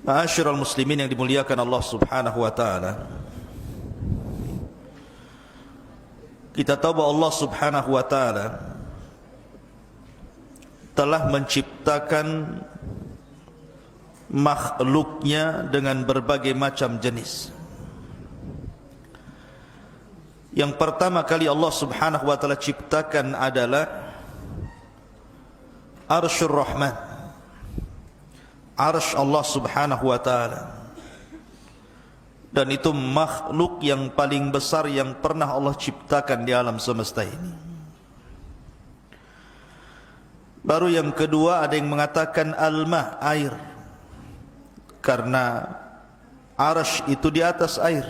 Ma'asyiral muslimin yang dimuliakan Allah Subhanahu wa taala. Kita tahu bahwa Allah Subhanahu wa taala telah menciptakan makhluknya dengan berbagai macam jenis. Yang pertama kali Allah Subhanahu wa taala ciptakan adalah Arsyur Rahman, Arsy Allah Subhanahu wa taala. Dan itu makhluk yang paling besar yang pernah Allah ciptakan di alam semesta ini. Baru yang kedua ada yang mengatakan al-ma, air, karena Arsy itu di atas air.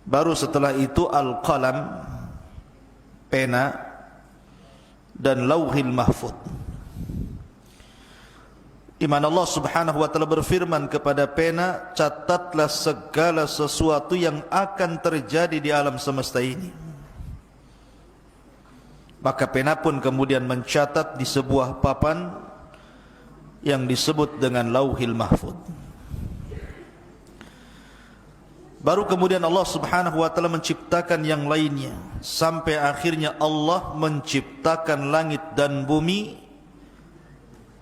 Baru setelah itu al-qalam, pena, dan lauhil mahfud, di mana Allah Subhanahu wa taala berfirman kepada pena, catatlah segala sesuatu yang akan terjadi di alam semesta ini. Maka pena pun kemudian mencatat di sebuah papan yang disebut dengan lauhil mahfud. Baru kemudian Allah Subhanahu wa taala menciptakan yang lainnya, sampai akhirnya Allah menciptakan langit dan bumi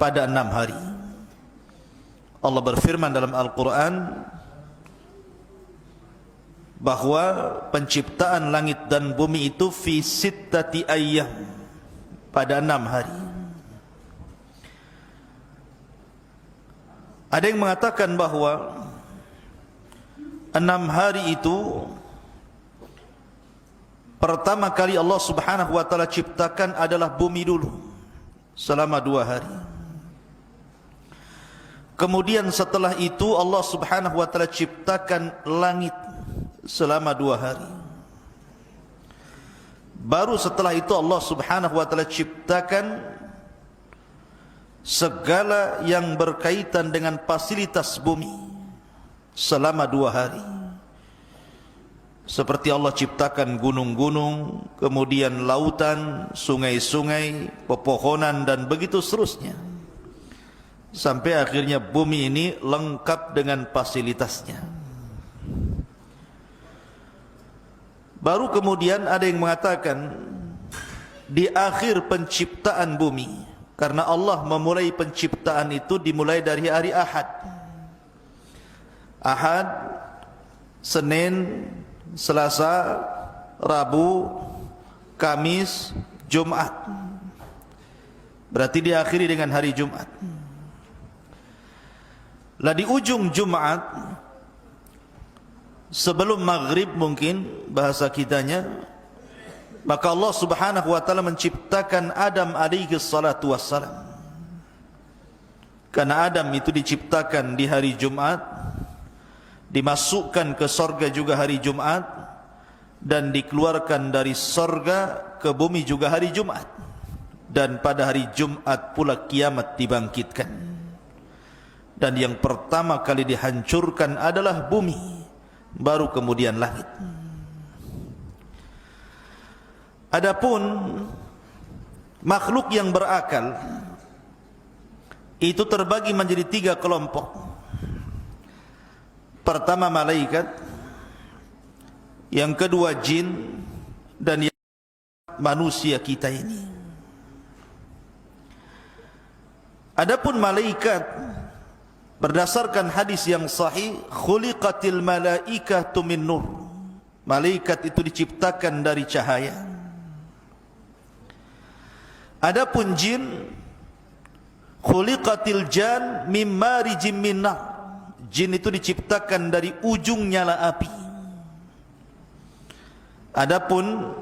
pada 6 hari. Allah berfirman dalam Al-Quran bahwa penciptaan langit dan bumi itu fi sittati ayyam, pada 6 hari. Ada yang mengatakan bahwa 6 hari itu pertama kali Allah Subhanahu wa taala ciptakan adalah bumi dulu selama 2 hari. Kemudian setelah itu Allah Subhanahu wa taala ciptakan langit selama 2 hari. Baru setelah itu Allah Subhanahu wa taala ciptakan segala yang berkaitan dengan fasilitas bumi selama 2 hari. Seperti Allah ciptakan gunung-gunung, kemudian lautan, sungai-sungai, pepohonan, dan begitu seterusnya, sampai akhirnya bumi ini lengkap dengan fasilitasnya. Baru kemudian ada yang mengatakan di akhir penciptaan bumi, karena Allah memulai penciptaan itu dimulai dari hari Ahad. Ahad, Senin, Selasa, Rabu, Kamis, Jumat. Berarti diakhiri dengan hari Jumat. Lah di ujung Jumat, sebelum maghrib mungkin bahasa kitanya, maka Allah Subhanahu wa taala menciptakan Adam alaihi salatu wassalam. Karena Adam itu diciptakan di hari Jumat, dimasukkan ke sorga juga hari Jumat, dan dikeluarkan dari sorga ke bumi juga hari Jumat. Dan pada hari Jumat pula kiamat dibangkitkan. Dan yang pertama kali dihancurkan adalah bumi, baru kemudian langit. Adapun makhluk yang berakal itu terbagi menjadi 3 kelompok. Pertama malaikat, yang kedua jin, dan yang manusia kita ini. Adapun malaikat, berdasarkan hadis yang sahih, khuliqatil malaikatu min nur, malaikat itu diciptakan dari cahaya. Adapun jin, khuliqatil jan mim marijim min nar, jin itu diciptakan dari ujung nyala api. Adapun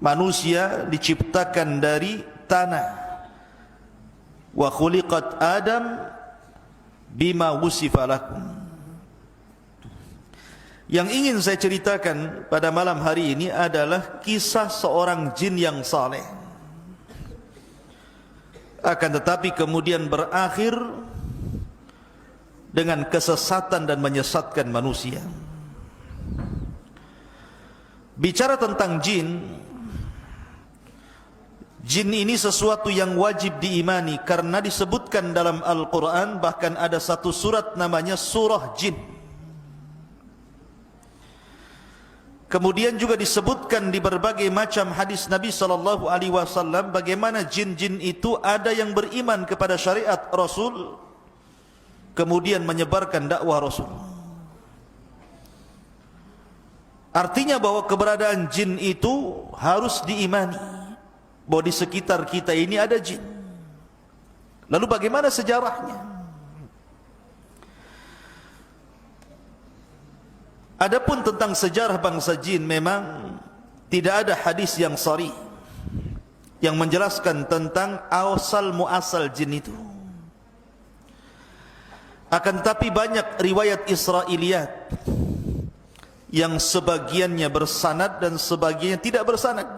manusia diciptakan dari tanah. Wa khuliqat Adam bima wusifa lakum. Yang ingin saya ceritakan pada malam hari ini adalah kisah seorang jin yang saleh, akan tetapi kemudian berakhir dengan kesesatan dan menyesatkan manusia. Bicara tentang jin, Jin ini sesuatu yang wajib diimani karena disebutkan dalam Al-Quran, bahkan ada satu surat namanya surah jin. Kemudian juga disebutkan di berbagai macam hadis Nabi SAW bagaimana jin-jin itu ada yang beriman kepada syariat Rasul, kemudian menyebarkan dakwah Rasul. Artinya bahwa keberadaan jin itu harus diimani, bahwa di sekitar kita ini ada jin. Lalu bagaimana sejarahnya? Adapun tentang sejarah bangsa jin, memang tidak ada hadis yang sharih yang menjelaskan tentang asal muasal jin itu. Akan tetapi banyak riwayat Israiliyat yang sebagiannya bersanad dan sebagiannya tidak bersanad.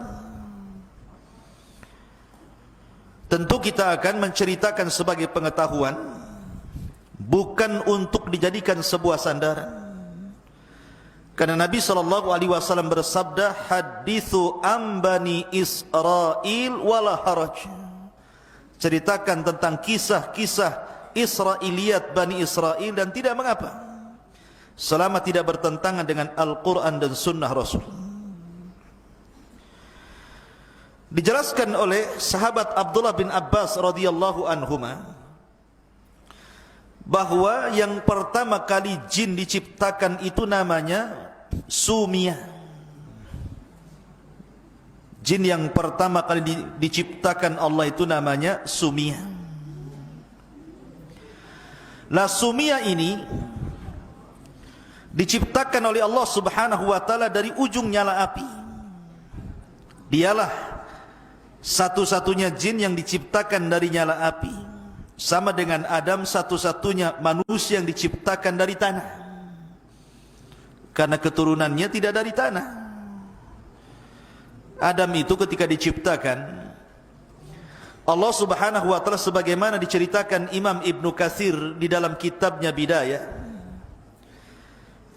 Tentu kita akan menceritakan sebagai pengetahuan, bukan untuk dijadikan sebuah sandaran. Karena Nabi SAW bersabda, hadithu ambani Israel wala haraj. Ceritakan tentang kisah-kisah Israiliyat Bani Israel dan tidak mengapa, selama tidak bertentangan dengan Al-Quran dan Sunnah Rasul. Dijelaskan oleh sahabat Abdullah bin Abbas radhiyallahu anhuma bahwa yang pertama kali jin diciptakan itu namanya Sumia. Jin yang pertama kali diciptakan Allah itu namanya Sumia. Lah Sumia ini diciptakan oleh Allah Subhanahu wa taala dari ujung nyala api. Dialah satu-satunya jin yang diciptakan dari nyala api, sama dengan Adam satu-satunya manusia yang diciptakan dari tanah, karena keturunannya tidak dari tanah. Adam itu ketika diciptakan, Allah Subhanahu wa taala sebagaimana diceritakan Imam Ibnu Katsir di dalam kitabnya Bidayah.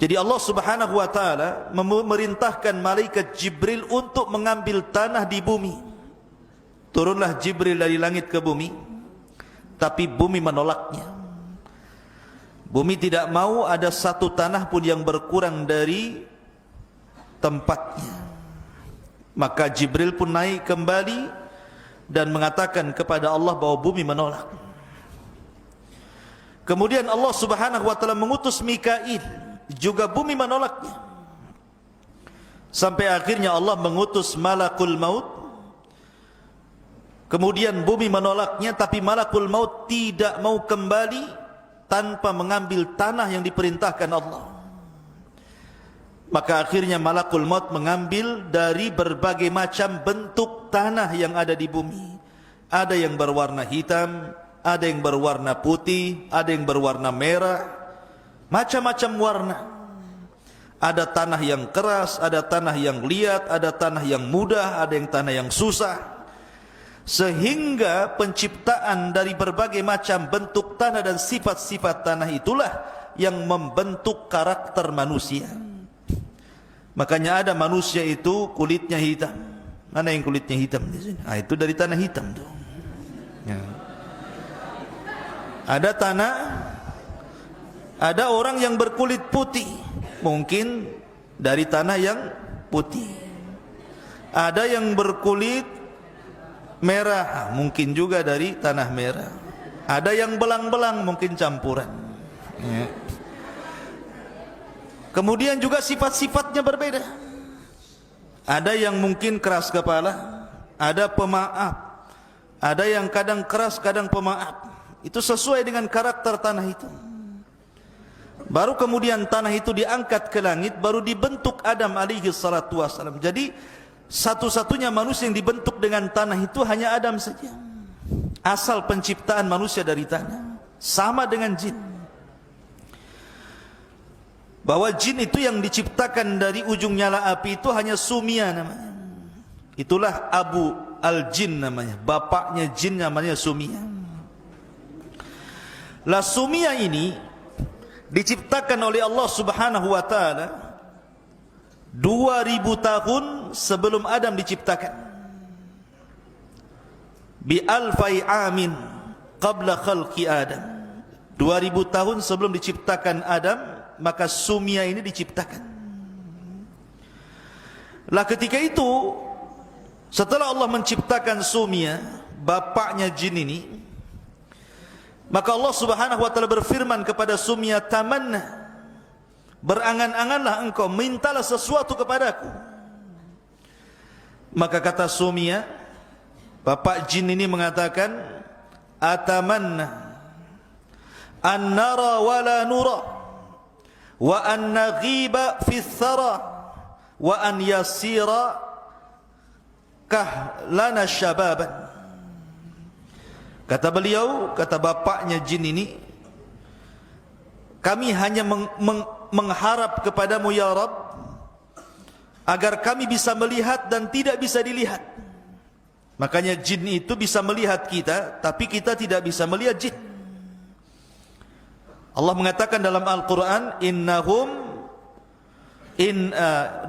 Jadi Allah Subhanahu wa taala memerintahkan malaikat Jibril untuk mengambil tanah di bumi. Turunlah Jibril dari langit ke bumi, tapi bumi menolaknya. Bumi tidak mau ada satu tanah pun yang berkurang dari tempatnya. Maka Jibril pun naik kembali dan mengatakan kepada Allah bahwa bumi menolak. Kemudian Allah Subhanahu wa taala mengutus Mikail, juga bumi menolaknya. Sampai akhirnya Allah mengutus Malakul Maut. Kemudian bumi menolaknya, tapi Malakul Maut tidak mau kembali tanpa mengambil tanah yang diperintahkan Allah. Maka akhirnya Malakul Maut mengambil dari berbagai macam bentuk tanah yang ada di bumi. Ada yang berwarna hitam, ada yang berwarna putih, ada yang berwarna merah, macam-macam warna. Ada tanah yang keras, ada tanah yang liat, ada tanah yang mudah, ada yang tanah yang susah. Sehingga penciptaan dari berbagai macam bentuk tanah dan sifat-sifat tanah itulah yang membentuk karakter manusia. Makanya ada manusia itu kulitnya hitam. Mana yang kulitnya hitam di sini? Ah, itu dari tanah hitam tuh. Ya. Ada tanah, ada orang yang berkulit putih, mungkin dari tanah yang putih. Ada yang berkulit merah, mungkin juga dari tanah merah. Ada yang belang-belang, mungkin campuran. Ya. Kemudian juga sifat-sifatnya berbeda. Ada yang mungkin keras kepala, ada pemaaf, ada yang kadang keras, kadang pemaaf. Itu sesuai dengan karakter tanah itu. Baru kemudian tanah itu diangkat ke langit, baru dibentuk Adam alaihi salatu wassalam. Jadi satu-satunya manusia yang dibentuk dengan tanah itu hanya Adam saja. Asal penciptaan manusia dari tanah. Sama dengan jin. Bahwa jin itu yang diciptakan dari ujung nyala api itu hanya Sumia namanya. Itulah Abu Al-Jin namanya. Bapaknya jin namanya Sumia. Lah Sumia ini diciptakan oleh Allah Subhanahu wa taala 2000 tahun sebelum Adam diciptakan. bi alfai amin qabla khalqi Adam. 2000 tahun sebelum diciptakan Adam, maka Sumia ini diciptakan. Lah ketika itu, setelah Allah menciptakan Sumia, bapaknya jin ini, maka Allah Subhanahu wa taala berfirman kepada Sumia, tamanna, berangan-anganlah engkau, mintalah sesuatu kepadaku. Maka kata Sumia, bapak jin ini mengatakan, atamanna an nara wa la nura wa an naghiba fi thara wa an yasira kahlana syababan. Kata beliau, kata bapaknya jin ini, kami hanya mengharap kepadamu ya Rabb, agar kami bisa melihat dan tidak bisa dilihat. Makanya jin itu bisa melihat kita, tapi kita tidak bisa melihat jin. Allah mengatakan dalam Al-Quran,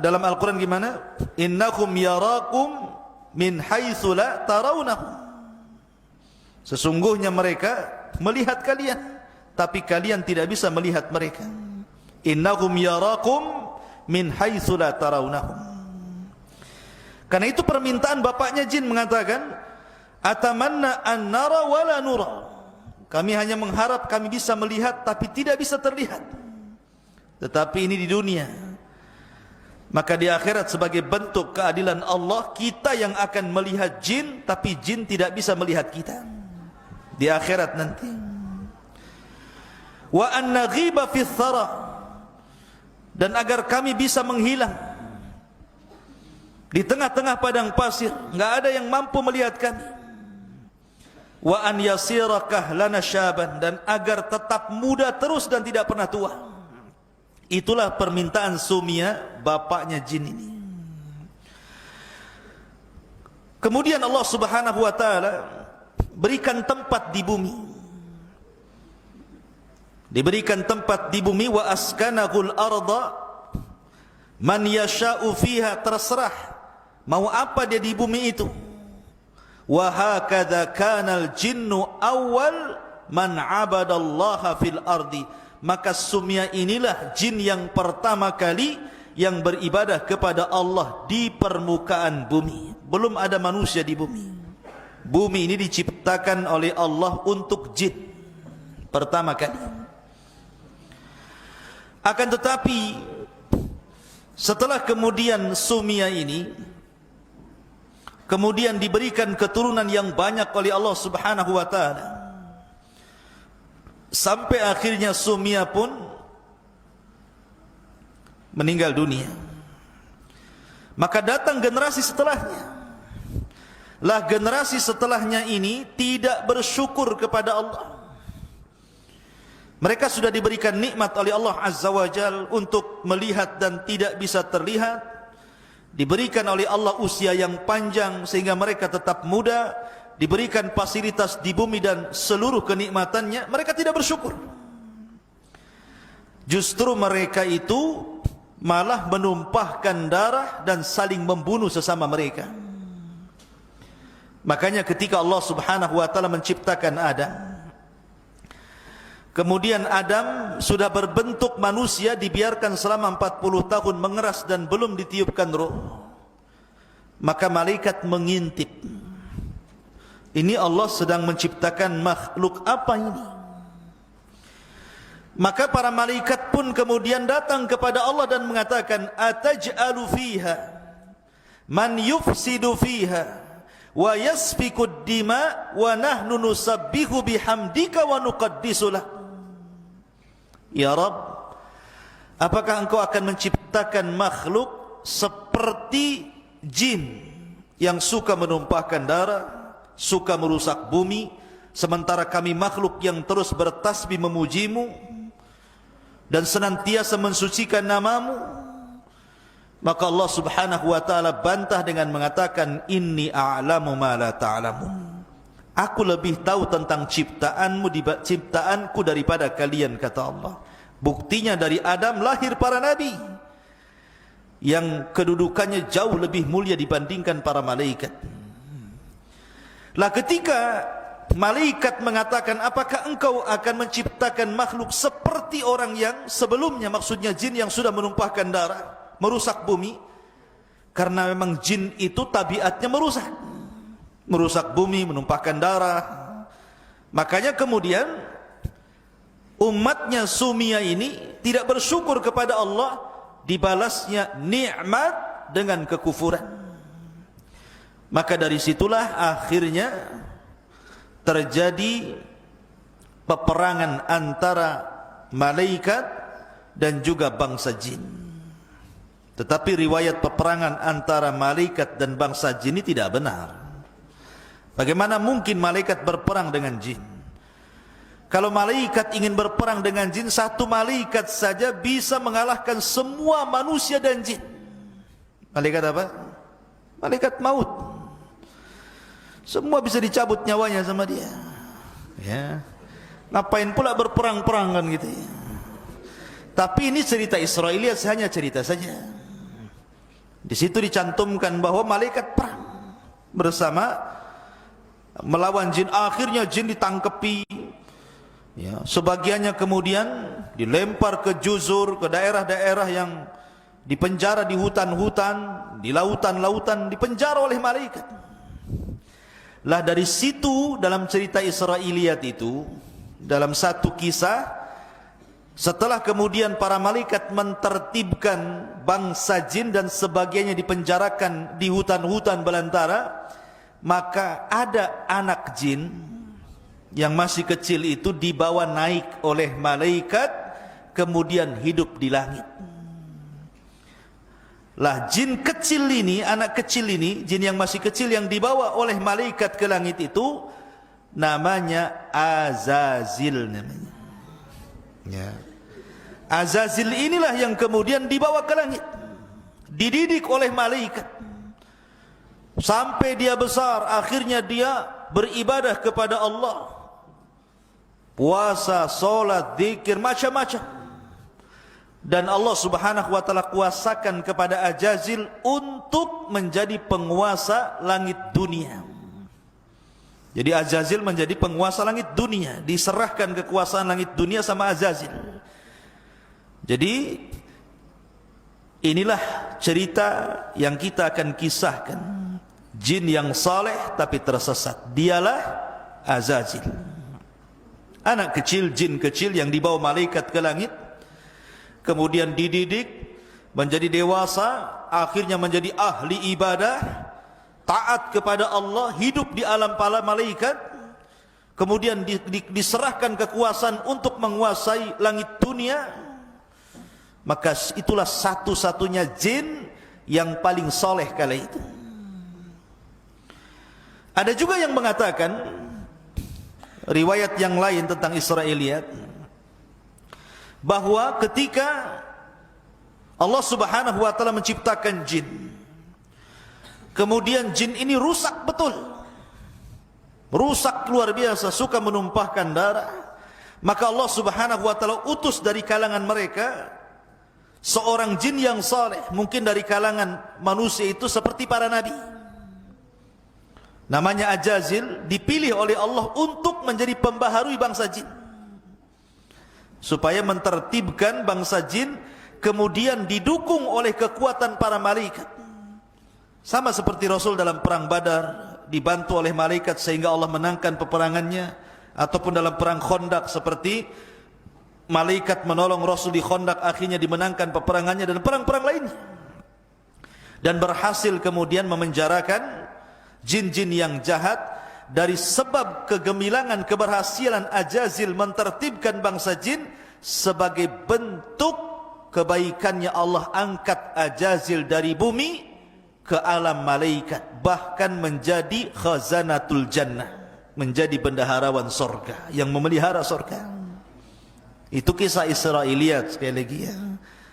dalam Al-Quran gimana? Innahum yarakum min haitsu la tarawnahum. Sesungguhnya mereka melihat kalian, tapi kalian tidak bisa melihat mereka. Innahum yarakum min haitsu la tarawnahum. Karena itu permintaan bapaknya jin mengatakan, atamanna an nara wa la nura. Kami hanya mengharap kami bisa melihat tapi tidak bisa terlihat. Tetapi ini di dunia. Maka di akhirat sebagai bentuk keadilan Allah, kita yang akan melihat jin, tapi jin tidak bisa melihat kita di akhirat nanti. Wa an naghiba fi thara, dan agar kami bisa menghilang di tengah-tengah padang pasir, enggak ada yang mampu melihat kami. Wa an yasira kahlana syaban, dan agar tetap muda terus dan tidak pernah tua. Itulah permintaan Sumia, bapaknya jin ini. Kemudian Allah Subhanahu wa taala berikan tempat di bumi. Diberikan tempat di bumi, wa askanahul arda man yasha'u fiha, terserah mau apa dia di bumi itu. Wa hakadha kanal jinnu awal man abadallaha fil ardi. Maka Sumia inilah jin yang pertama kali yang beribadah kepada Allah di permukaan bumi. Belum ada manusia di bumi. Bumi ini diciptakan oleh Allah untuk jin pertama kali. Akan tetapi setelah kemudian Sumia ini kemudian diberikan keturunan yang banyak oleh Allah Subhanahu wa taala, sampai akhirnya Sumia pun meninggal dunia. Maka datang generasi setelahnya. Lah generasi setelahnya ini tidak bersyukur kepada Allah. Mereka sudah diberikan nikmat oleh Allah Azza wa Jal untuk melihat dan tidak bisa terlihat. Diberikan oleh Allah usia yang panjang sehingga mereka tetap muda. Diberikan fasilitas di bumi dan seluruh kenikmatannya, mereka tidak bersyukur. Justru mereka itu malah menumpahkan darah dan saling membunuh sesama mereka. Makanya ketika Allah Subhanahu wa taala menciptakan Adam, kemudian Adam sudah berbentuk manusia, dibiarkan selama 40 tahun mengeras dan belum ditiupkan ruh. Maka malaikat mengintip, ini Allah sedang menciptakan makhluk apa ini? Maka para malaikat pun kemudian datang kepada Allah dan mengatakan, ataj'alu fiha man yufsidu fiha wa yasfikud dima wa nahnu nusabbihu bihamdika wa nuqaddisulah. Ya Rabb, apakah engkau akan menciptakan makhluk seperti jin yang suka menumpahkan darah, suka merusak bumi, sementara kami makhluk yang terus bertasbih memujimu dan senantiasa mensucikan namamu? Maka Allah Subhanahu wa taala bantah dengan mengatakan, inni a'lamu ma la ta'lamun. Aku lebih tahu tentang ciptaanku daripada kalian, kata Allah. Buktinya dari Adam lahir para nabi yang kedudukannya jauh lebih mulia dibandingkan para malaikat. Lah ketika malaikat mengatakan, apakah engkau akan menciptakan makhluk seperti orang yang sebelumnya, maksudnya jin yang sudah menumpahkan darah, merusak bumi, karena memang jin itu tabiatnya merusak bumi, menumpahkan darah. Makanya kemudian umatnya Sumia ini tidak bersyukur kepada Allah, dibalasnya nikmat dengan kekufuran. Maka dari situlah akhirnya terjadi peperangan antara malaikat dan juga bangsa jin. Tetapi riwayat peperangan antara malaikat dan bangsa jin ini tidak benar. Bagaimana mungkin malaikat berperang dengan jin? Kalau malaikat ingin berperang dengan jin, satu malaikat saja bisa mengalahkan semua manusia dan jin. Malaikat apa? Malaikat maut. Semua bisa dicabut nyawanya sama dia. Ya. Ngapain pula berperang-perang kan gitu ya. Tapi ini cerita Israiliyat, hanya cerita saja. Di situ dicantumkan bahwa malaikat perang bersama melawan jin. Akhirnya jin ditangkepi. Ya, sebagiannya kemudian dilempar ke juzur, ke daerah-daerah yang dipenjara di hutan-hutan, di lautan-lautan, dipenjara oleh malaikat. Lah dari situ dalam cerita Israiliyat itu, dalam satu kisah, setelah kemudian para malaikat mentertibkan bangsa jin dan sebagiannya dipenjarakan di hutan-hutan belantara, maka ada anak jin yang masih kecil itu dibawa naik oleh malaikat, kemudian hidup di langit. Lah jin kecil ini, anak kecil ini, jin yang masih kecil yang dibawa oleh malaikat ke langit itu namanya Azazil namanya. Ya. Azazil inilah yang kemudian dibawa ke langit, dididik oleh malaikat sampai dia besar. Akhirnya dia beribadah kepada Allah, puasa, solat, zikir, macam-macam. Dan Allah subhanahu wa ta'ala kuasakan kepada Azazil untuk menjadi penguasa langit dunia. Jadi Azazil menjadi penguasa langit dunia, diserahkan kekuasaan langit dunia sama Azazil. Jadi inilah cerita yang kita akan kisahkan. Jin yang saleh tapi tersesat, dialah Azazil. Anak kecil, jin kecil yang dibawa malaikat ke langit, kemudian dididik menjadi dewasa, akhirnya menjadi ahli ibadah, taat kepada Allah, hidup di alam para malaikat, kemudian diserahkan kekuasaan untuk menguasai langit dunia. Maka itulah satu-satunya jin yang paling soleh kala itu. Ada juga yang mengatakan riwayat yang lain tentang Israiliyat, bahwa ketika Allah subhanahu wa ta'ala menciptakan jin, kemudian jin ini rusak betul, rusak luar biasa, suka menumpahkan darah. Maka Allah subhanahu wa ta'ala utus dari kalangan mereka seorang jin yang saleh, mungkin dari kalangan manusia itu seperti para nabi, namanya Azazil, dipilih oleh Allah untuk menjadi pembaharui bangsa jin, supaya mentertibkan bangsa jin, kemudian didukung oleh kekuatan para malaikat. Sama seperti Rasul dalam perang Badar dibantu oleh malaikat sehingga Allah menangkan peperangannya, ataupun dalam perang Khandaq seperti malaikat menolong Rasul di Khandaq, akhirnya dimenangkan peperangannya, dan perang-perang lainnya, dan berhasil kemudian memenjarakan jin-jin yang jahat. Dari sebab kegemilangan keberhasilan Azazil mentertibkan bangsa jin, sebagai bentuk kebaikannya Allah angkat Azazil dari bumi ke alam malaikat, bahkan menjadi khazanatul jannah, menjadi bendaharawan sorga yang memelihara sorga. Itu kisah Israiliyat sekali lagi ya.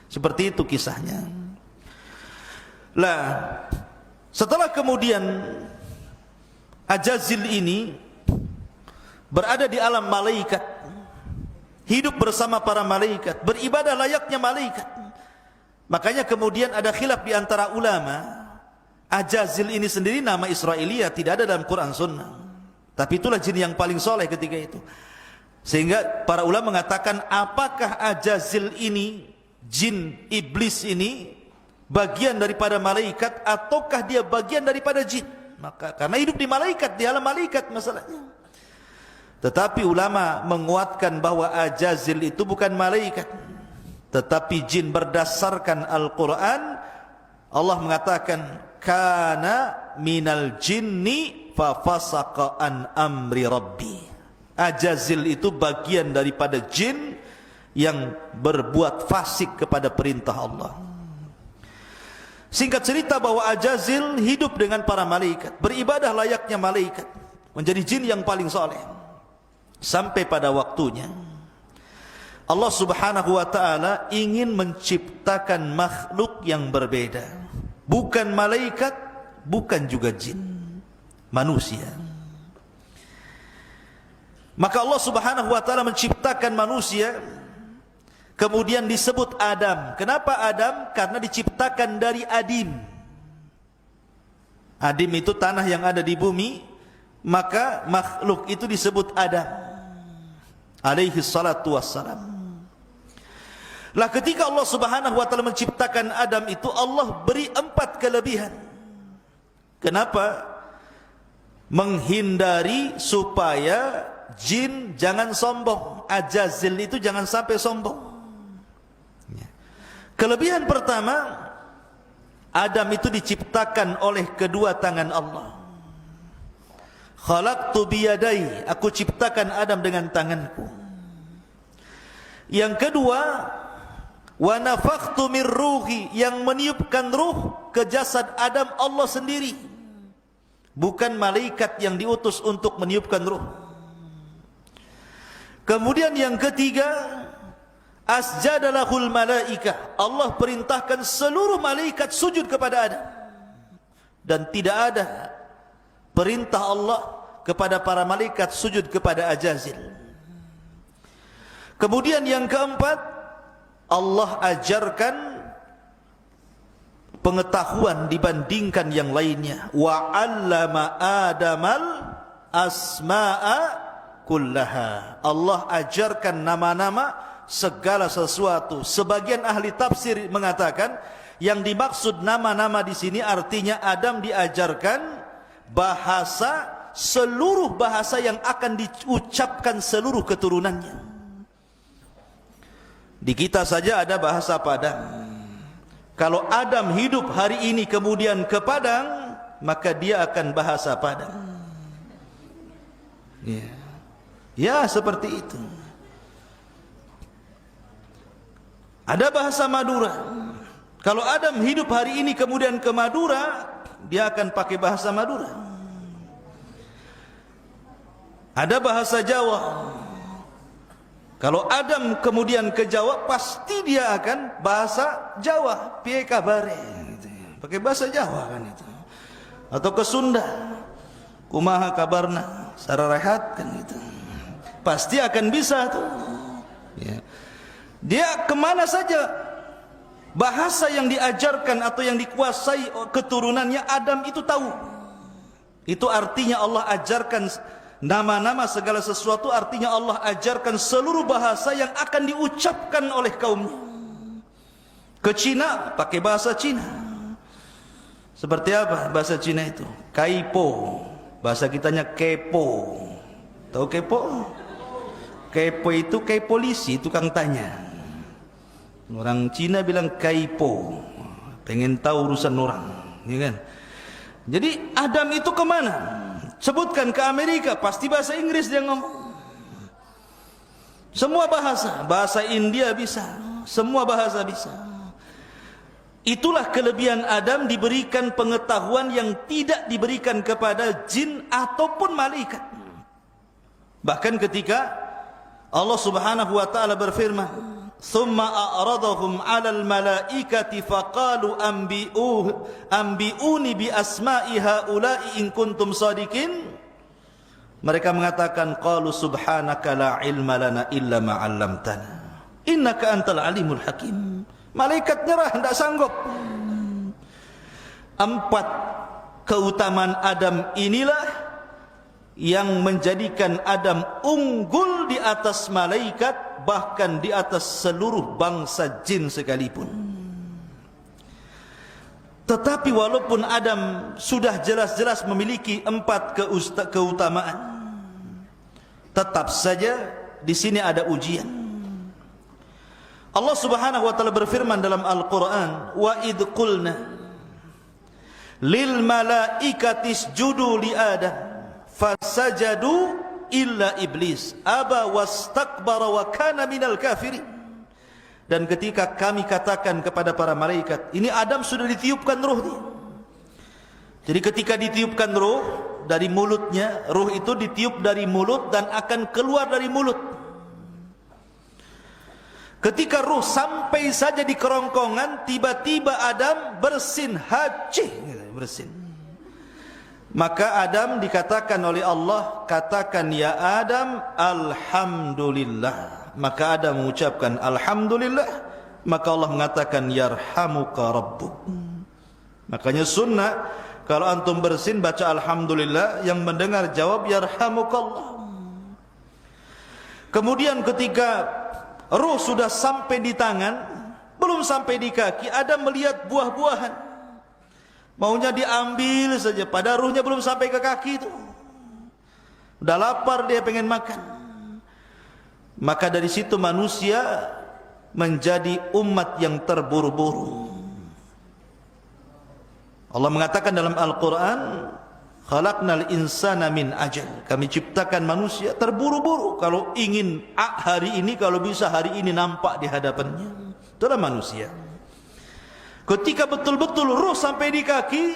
Seperti itu kisahnya. Lah setelah kemudian Azazil ini berada di alam malaikat, hidup bersama para malaikat, beribadah layaknya malaikat. Makanya kemudian ada khilaf di antara ulama, Azazil ini sendiri nama Israiliyat, tidak ada dalam Quran Sunnah. Tapi itulah jin yang paling soleh ketika itu. Sehingga para ulama mengatakan, apakah Ajazil ini, jin iblis ini, bagian daripada malaikat ataukah dia bagian daripada jin? Maka karena hidup di malaikat, di alam malaikat masalahnya. Tetapi ulama menguatkan bahwa Ajazil itu bukan malaikat, tetapi jin. Berdasarkan Al-Quran, Allah mengatakan, kana minal jinni fa fasaqa an amri rabbi. Ajazil itu bagian daripada jin yang berbuat fasik kepada perintah Allah. Singkat cerita bahwa Ajazil hidup dengan para malaikat, beribadah layaknya malaikat, menjadi jin yang paling soleh. Sampai pada waktunya Allah subhanahu wa ta'ala ingin menciptakan makhluk yang berbeda. Bukan malaikat, bukan juga jin, manusia. Maka Allah subhanahu wa ta'ala menciptakan manusia, kemudian disebut Adam. Kenapa Adam? Karena diciptakan dari adim. Adim itu tanah yang ada di bumi, maka makhluk itu disebut Adam alaihi salatu wassalam. Lah ketika Allah subhanahu wa ta'ala menciptakan Adam itu, Allah beri 4 kelebihan. Kenapa? Menghindari supaya jin jangan sombong. Ajazil itu jangan sampai sombong. Kelebihan pertama, Adam itu diciptakan oleh kedua tangan Allah. Khalaqtu biyadai, aku ciptakan Adam dengan tanganku. Yang kedua, wa nafakhtu min ruhi, yang meniupkan ruh ke jasad Adam Allah sendiri, bukan malaikat yang diutus untuk meniupkan ruh. Kemudian yang ketiga, asjadalahul malaikah, Allah perintahkan seluruh malaikat sujud kepada Adam. Dan tidak ada perintah Allah kepada para malaikat sujud kepada Ajazil. Kemudian yang keempat, Allah ajarkan pengetahuan dibandingkan yang lainnya. Wa 'allama Adamal asma'a kullaha. Allah ajarkan nama-nama segala sesuatu. Sebagian ahli tafsir mengatakan yang dimaksud nama-nama di sini artinya Adam diajarkan bahasa, seluruh bahasa yang akan diucapkan seluruh keturunannya. Di kita saja ada bahasa Padang. Kalau Adam hidup hari ini kemudian ke Padang, maka dia akan bahasa Padang. Ya, seperti itu. Ada bahasa Madura. Kalau Adam hidup hari ini kemudian ke Madura, dia akan pakai bahasa Madura. Ada bahasa Jawa. Kalau Adam kemudian ke Jawa, pasti dia akan bahasa Jawa. Piye kabare? Pakai bahasa Jawa kan itu. Atau ke Sunda, kumaha kabarna? Sararehat kan itu. Pasti akan bisa tuh. Ya. Dia kemana saja, bahasa yang diajarkan atau yang dikuasai keturunannya Adam itu tahu. Itu artinya Allah ajarkan nama-nama segala sesuatu, artinya Allah ajarkan seluruh bahasa yang akan diucapkan oleh kaumnya. Ke Cina pakai bahasa Cina. Seperti apa bahasa Cina itu? Kaipo. Bahasa kitanya kepo. Tahu kepo? Kepo itu kayak polisi, tukang tanya. Orang Cina bilang kaipo, pengen tahu urusan orang, ya kan? Jadi Adam itu kemana? Sebutkan ke Amerika, pasti bahasa Inggris dia ngomong. Semua bahasa, bahasa India bisa, semua bahasa bisa. Itulah kelebihan Adam, diberikan pengetahuan yang tidak diberikan kepada jin ataupun malaikat. Bahkan ketika Allah subhanahu wa ta'ala berfirman, ثُمَّ أَعْرَضَهُمْ عَلَى الْمَلَائِكَةِ فَقَالُوا أَنْبِئُونِي بِأَسْمَاءِ هَؤُلَاءِ إِنْ كُنْتُمْ صَادِقِينَ. Mereka mengatakan, قَالُوا سُبْحَانَكَ لَا عِلْمَ لَنَا إِلَّا مَا عَلَّمْتَنَا إِنَّكَ أَنْتَ الْعَلِيمُ الْحَكِيمُ. Malaikat nyerah, tidak sanggup. 4 keutamaan Adam inilah yang menjadikan Adam unggul di atas malaikat, bahkan di atas seluruh bangsa jin sekalipun. Tetapi walaupun Adam sudah jelas-jelas memiliki 4 keutamaan, tetap saja di sini ada ujian. Allah Subhanahu wa taala berfirman dalam Al-Qur'an, "Wa id qulna lil malaikati isjudu li Adam fasajadu illa iblis aba wastakbara wa kana minal kafirin." Dan ketika kami katakan kepada para malaikat, ini Adam sudah ditiupkan ruh dia. Jadi ketika ditiupkan ruh dari mulutnya, ruh itu ditiup dari mulut dan akan keluar dari mulut. Ketika ruh sampai saja di kerongkongan, tiba-tiba Adam bersin, hacih, bersin. Maka Adam dikatakan oleh Allah, katakan ya Adam, alhamdulillah. Maka Adam mengucapkan alhamdulillah. Maka Allah mengatakan yarhamuka rabbuk. Makanya sunnah, kalau antum bersin baca alhamdulillah, yang mendengar jawab yarhamukallah. Kemudian ketika ruh sudah sampai di tangan, belum sampai di kaki, Adam melihat buah-buahan, maunya diambil saja, pada ruhnya belum sampai ke kaki itu. Udah lapar, dia pengen makan. Maka dari situ manusia menjadi umat yang terburu-buru. Allah mengatakan dalam Al-Quran, khalaqnal insana min ajal. Kami ciptakan manusia terburu-buru. Kalau ingin hari ini, kalau bisa hari ini nampak di hadapannya. Itulah manusia. Ketika betul-betul ruh sampai di kaki,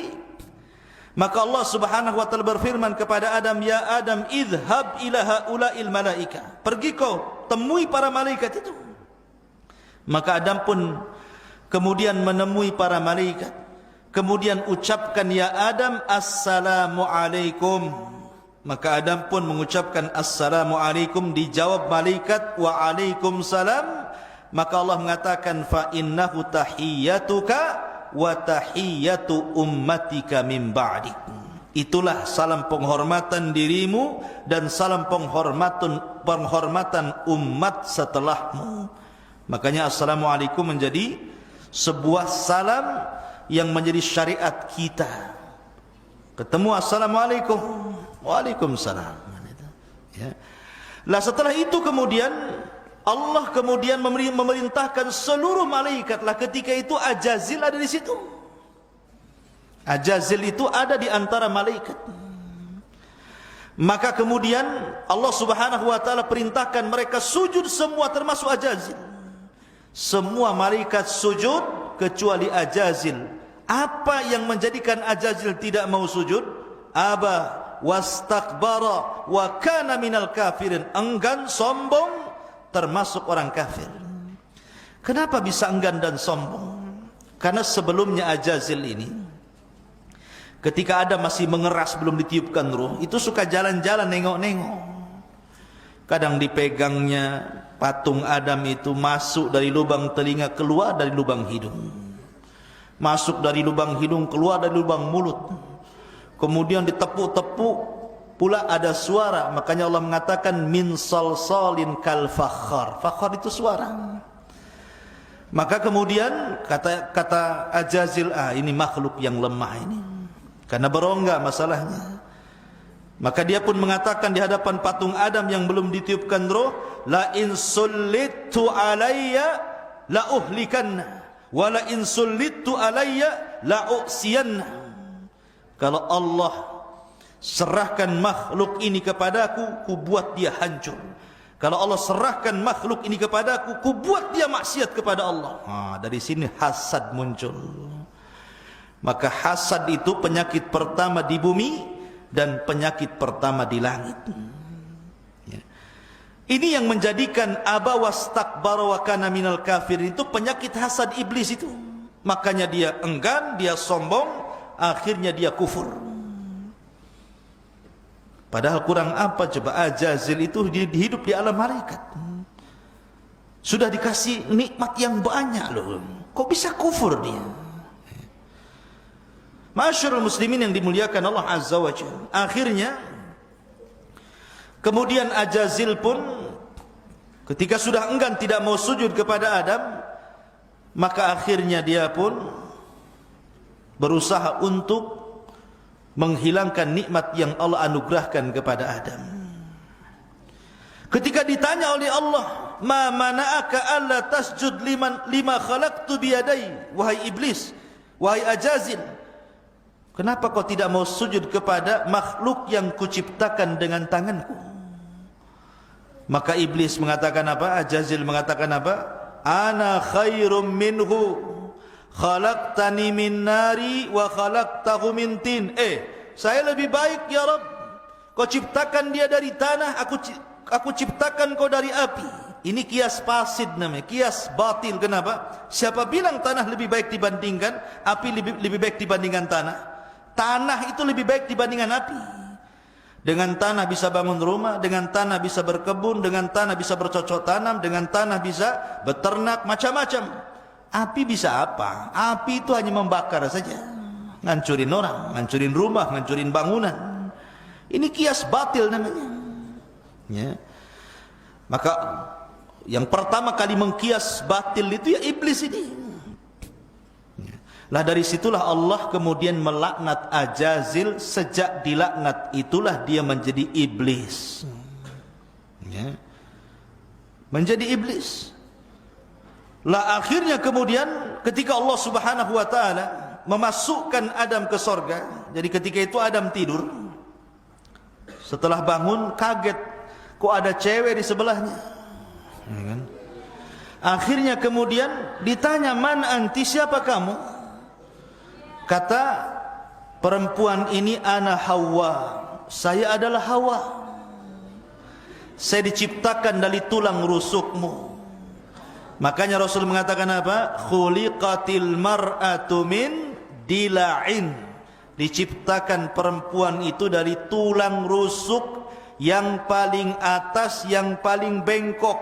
maka Allah Subhanahu wa taala berfirman kepada Adam, ya Adam, idhab ila haula'il malaika. Pergi kau temui para malaikat itu. Maka Adam pun kemudian menemui para malaikat. Kemudian ucapkan ya Adam, assalamu alaikum. Maka Adam pun mengucapkan assalamu alaikum, dijawab malaikat wa alaikum salam. Maka Allah mengatakan fa innahu tahiyyatuka wa tahiyyatu ummatika min ba'dik. Itulah salam penghormatan dirimu dan salam penghormatan umat setelahmu. Makanya assalamualaikum menjadi sebuah salam yang menjadi syariat kita. Ketemu assalamualaikum, waalaikumsalam. Ya. Lah setelah itu kemudian Allah kemudian memerintahkan seluruh malaikat. Lah ketika itu Ajazil ada di situ. Ajazil itu ada di antara malaikat. Maka kemudian Allah Subhanahu wa taala perintahkan mereka sujud semua, termasuk Ajazil. Semua malaikat sujud kecuali Ajazil. Apa yang menjadikan Ajazil tidak mau sujud? Aba wastakbara wa kana minal kafirin. Enggan, sombong, termasuk orang kafir. Kenapa bisa enggan dan sombong? Karena sebelumnya Ajazil ini, ketika Adam masih mengeras belum ditiupkan ruh, itu suka jalan-jalan nengok-nengok. Kadang dipegangnya patung Adam itu, masuk dari lubang telinga, keluar dari lubang hidung. Masuk dari lubang hidung, keluar dari lubang mulut. Kemudian ditepuk-tepuk, pula ada suara. Makanya Allah mengatakan min salsalin kal fakhar. Fakhar itu suara. Maka kemudian kata Ajazil, ini makhluk yang lemah ini, karena berongga masalahnya. Maka dia pun mengatakan di hadapan patung Adam yang belum ditiupkan roh, la in sullitu alayya la uhlikanna wa la in sullitu alayya la usiyanna. Kalau Allah serahkan makhluk ini kepadaku, ku buat dia hancur. Kalau Allah serahkan makhluk ini kepadaku, ku buat dia maksiat kepada Allah. Dari sini hasad muncul. Maka hasad itu penyakit pertama di bumi dan penyakit pertama di langit. Ini yang menjadikan aba wastakbara wa kana minal kafir, itu penyakit hasad iblis itu. Makanya dia enggan, dia sombong, akhirnya dia kufur. Padahal kurang apa coba, Ajazil itu hidup di alam malaikat, sudah dikasih nikmat yang banyak loh, kok bisa kufur dia? Masyarul muslimin yang dimuliakan Allah Azza wa Jalla, akhirnya Kemudian Ajazil pun ketika sudah enggan tidak mau sujud kepada Adam, maka akhirnya dia pun berusaha untuk menghilangkan nikmat yang Allah anugerahkan kepada Adam. Ketika ditanya oleh Allah, "Ma mana'aka alla tasjud lima khalaqtu biyadai?" Wahai iblis, wahai Ajazil, kenapa kau tidak mau sujud kepada makhluk yang kuciptakan dengan tanganku? Maka iblis mengatakan apa? Ajazil mengatakan apa? Ana khairum minhu, khalaqtani min nari wa khalaqtahu min tin. Saya lebih baik ya Rabb. Kau ciptakan dia dari tanah, aku ciptakan kau dari api. Ini kias fasid namanya, kias batil. Kenapa? Siapa bilang tanah lebih baik dibandingkan api, lebih baik dibandingkan tanah? Tanah itu lebih baik dibandingkan api. Dengan tanah bisa bangun rumah, dengan tanah bisa berkebun, dengan tanah bisa bercocok tanam, dengan tanah bisa beternak, macam-macam. Api bisa apa? Api itu hanya membakar saja, ngancurin orang, ngancurin rumah, ngancurin bangunan. Ini kias batil namanya. Ya. Maka yang pertama kali mengkias batil itu ya iblis ini. Lah dari situlah Allah kemudian melaknat Ajazil. Sejak dilaknat itulah dia menjadi iblis. Ya. Menjadi iblis. Lah akhirnya kemudian ketika Allah Subhanahu wa taala memasukkan Adam ke sorga, jadi ketika itu Adam tidur, setelah bangun kaget, kok ada cewek di sebelahnya. Ya kan? Akhirnya kemudian ditanya, "Man anti, siapa kamu?" Kata perempuan ini, "Ana Hawa, saya adalah Hawa. Saya diciptakan dari tulang rusukmu." Makanya Rasul mengatakan apa? Khuliqatil mar'atu min dila'in. Diciptakan perempuan itu dari tulang rusuk yang paling atas, yang paling bengkok.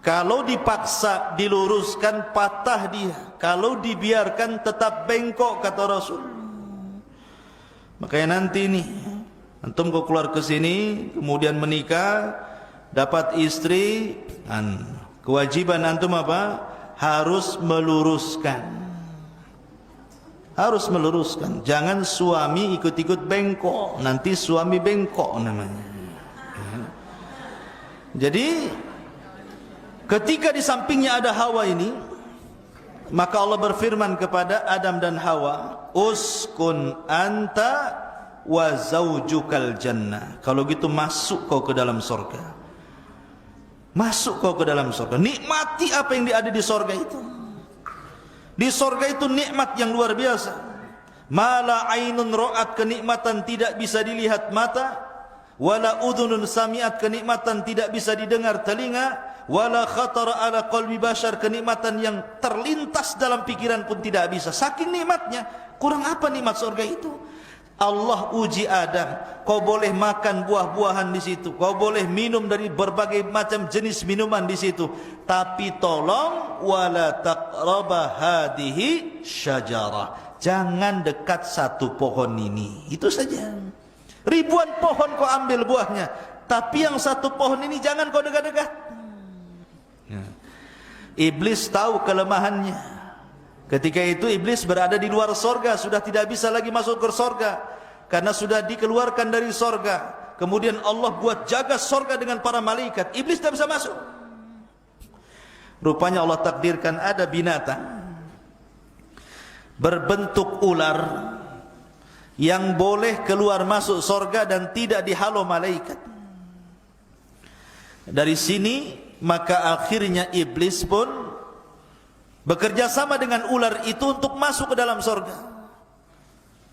Kalau dipaksa diluruskan, patah dia. Kalau dibiarkan tetap bengkok, kata Rasul. Makanya nanti nih, antum kau keluar ke sini, kemudian menikah, dapat istri, kewajiban antum apa? Harus meluruskan. Harus meluruskan. Jangan suami ikut-ikut bengkok. Nanti suami bengkok namanya. Jadi ketika di sampingnya ada Hawa ini, maka Allah berfirman kepada Adam dan Hawa, "Uskun anta wa zaujukal jannah." Kalau gitu masuk kau ke dalam surga. Masuk kau ke dalam surga. Nikmati apa yang ada di surga itu. Di surga itu nikmat yang luar biasa. Mala ainun ra'at, kenikmatan tidak bisa dilihat mata. Wala udhunun sami'at, kenikmatan tidak bisa didengar telinga. Wala khatara ala qalbi bashar, kenikmatan yang terlintas dalam pikiran pun tidak bisa. Saking nikmatnya. Kurang apa nikmat surga itu? Allah uji Adam, kau boleh makan buah-buahan di situ, kau boleh minum dari berbagai macam jenis minuman di situ, tapi tolong wala taqraba hadhihi syajarah, jangan dekat satu pohon ini. Itu saja. Ribuan pohon kau ambil buahnya, tapi yang satu pohon ini jangan kau dekat-dekat. Iblis tahu kelemahannya. Ketika itu iblis berada di luar sorga, sudah tidak bisa lagi masuk ke sorga, karena sudah dikeluarkan dari sorga. Kemudian Allah buat jaga sorga dengan para malaikat. Iblis tidak bisa masuk. Rupanya Allah takdirkan ada binatang berbentuk ular yang boleh keluar masuk sorga dan tidak dihalau malaikat. Dari sini maka akhirnya iblis pun bekerja sama dengan ular itu untuk masuk ke dalam sorga.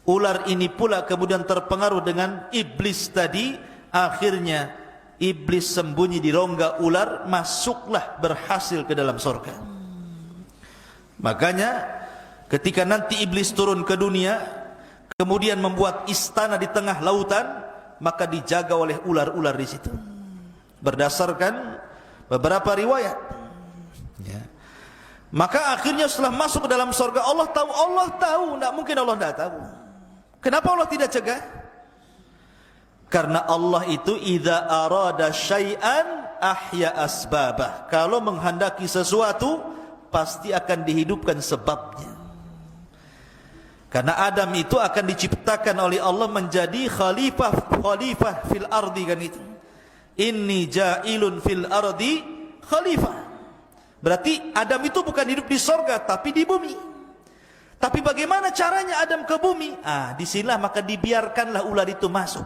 Ular ini pula kemudian terpengaruh dengan iblis tadi. Akhirnya iblis sembunyi di rongga ular, masuklah berhasil ke dalam sorga. Makanya ketika nanti iblis turun ke dunia, kemudian membuat istana di tengah lautan, maka dijaga oleh ular-ular di situ. Berdasarkan beberapa riwayat. Ya. Maka akhirnya setelah masuk ke dalam surga, Allah tahu, tidak mungkin Allah tidak tahu. Kenapa Allah tidak cegah? Karena Allah itu idza arada syai'an ahya asbabah. Kalau menghendaki sesuatu pasti akan dihidupkan sebabnya. Karena Adam itu akan diciptakan oleh Allah menjadi khalifah fil ardi, kan itu. Inni ja'ilun fil ardi khalifah. Berarti Adam itu bukan hidup di sorga tapi di bumi. Tapi bagaimana caranya Adam ke bumi? Disinilah maka dibiarkanlah ular itu masuk.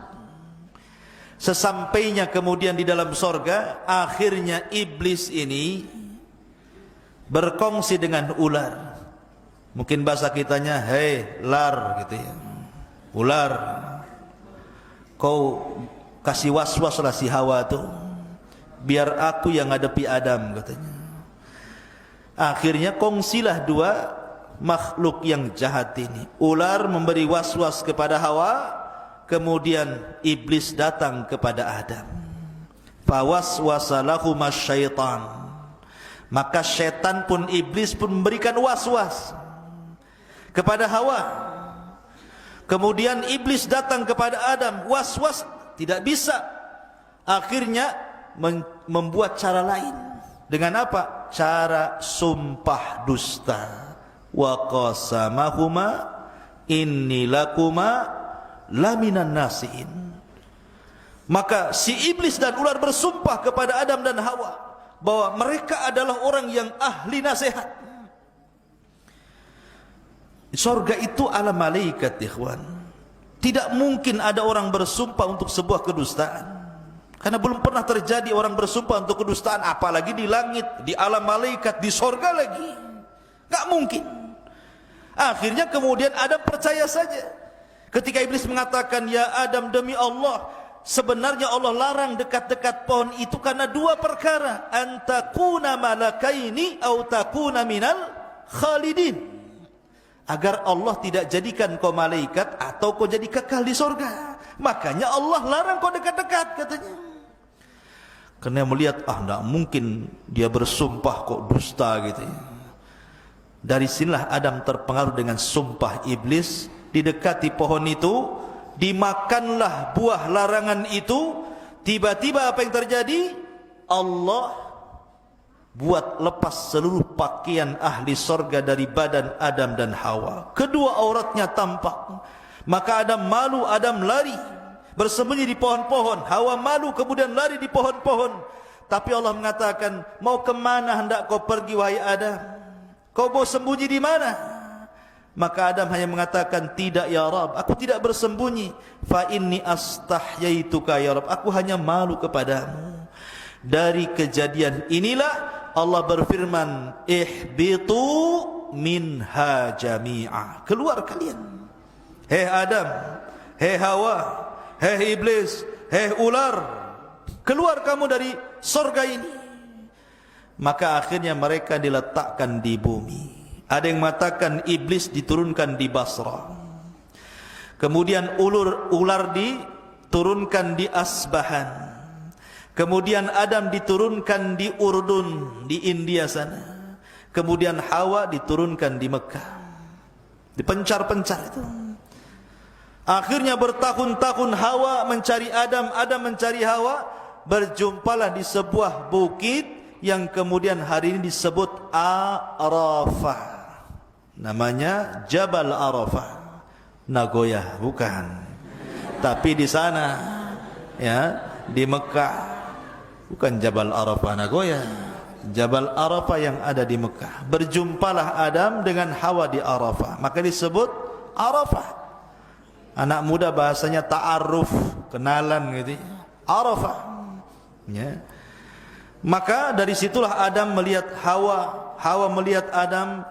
Sesampainya kemudian di dalam sorga, akhirnya iblis ini berkongsi dengan ular. Mungkin bahasa kitanya, hei lar, gitu ya. Ular, kau kasih was-was lah si Hawa tuh, biar aku yang ngadepi Adam, katanya. Akhirnya kongsilah dua makhluk yang jahat ini. Ular memberi was-was kepada Hawa, kemudian iblis datang kepada Adam. Fawaswasa lahumas syaitan. Maka syaitan pun, iblis pun memberikan was-was kepada Hawa. Kemudian iblis datang kepada Adam, was-was tidak bisa. Akhirnya membuat cara lain. Dengan apa? Cara sumpah dusta. Wa qasamahuma inni lakuma laminan nasihin. Maka si iblis dan ular bersumpah kepada Adam dan Hawa bahwa mereka adalah orang yang ahli nasihat. Surga itu ala malaikat, ikhwan. Tidak mungkin ada orang bersumpah untuk sebuah kedustaan, karena belum pernah terjadi orang bersumpah untuk kedustaan, apalagi di langit, di alam malaikat, di surga lagi. Gak mungkin. Akhirnya kemudian Adam percaya saja. Ketika iblis mengatakan, ya Adam, demi Allah, sebenarnya Allah larang dekat-dekat pohon itu karena dua perkara. Antakuna malakaini au takuna minal khalidin. Agar Allah tidak jadikan kau malaikat atau kau jadi kekal di surga. Makanya Allah larang kau dekat-dekat, katanya. Karena melihat, tidak mungkin dia bersumpah kok dusta, gitu ya. Dari sinilah Adam terpengaruh dengan sumpah iblis. Didekati pohon itu, dimakanlah buah larangan itu. Tiba-tiba apa yang terjadi? Allah buat lepas seluruh pakaian ahli sorga dari badan Adam dan Hawa. Kedua auratnya tampak. Maka Adam malu, Adam lari, bersembunyi di pohon-pohon. Hawa malu, kemudian lari di pohon-pohon. Tapi Allah mengatakan, mau kemana hendak kau pergi wahai Adam? Kau mau sembunyi di mana? Maka Adam hanya mengatakan, tidak ya Rabb, aku tidak bersembunyi. Fa inni astahyaituka ya Rabb, aku hanya malu kepadamu. Dari kejadian inilah Allah berfirman, ihbitu minha jami'a. Keluar kalian. Hei Adam, hei Hawa, hei iblis, hei ular, keluar kamu dari surga ini. Maka akhirnya mereka diletakkan di bumi. Ada yang mengatakan iblis diturunkan di Basra. Kemudian ular diturunkan di Asbahan. Kemudian Adam diturunkan di Urdun, di India sana. Kemudian Hawa diturunkan di Mekah. Dipencar-pencar itu. Akhirnya bertahun-tahun Hawa mencari Adam, Adam mencari Hawa. Berjumpalah di sebuah bukit yang kemudian hari ini disebut Arafah. Namanya Jabal Arafah. Nagoya, bukan. Tapi di sana, ya, di Mekah. Bukan Jabal Arafah Nagoya, Jabal Arafah yang ada di Mekah. Berjumpalah Adam dengan Hawa di Arafah, maka disebut Arafah. Anak muda bahasanya ta'aruf, kenalan gitu. Arafah, ya. Maka dari situlah Adam melihat Hawa, Hawa melihat Adam.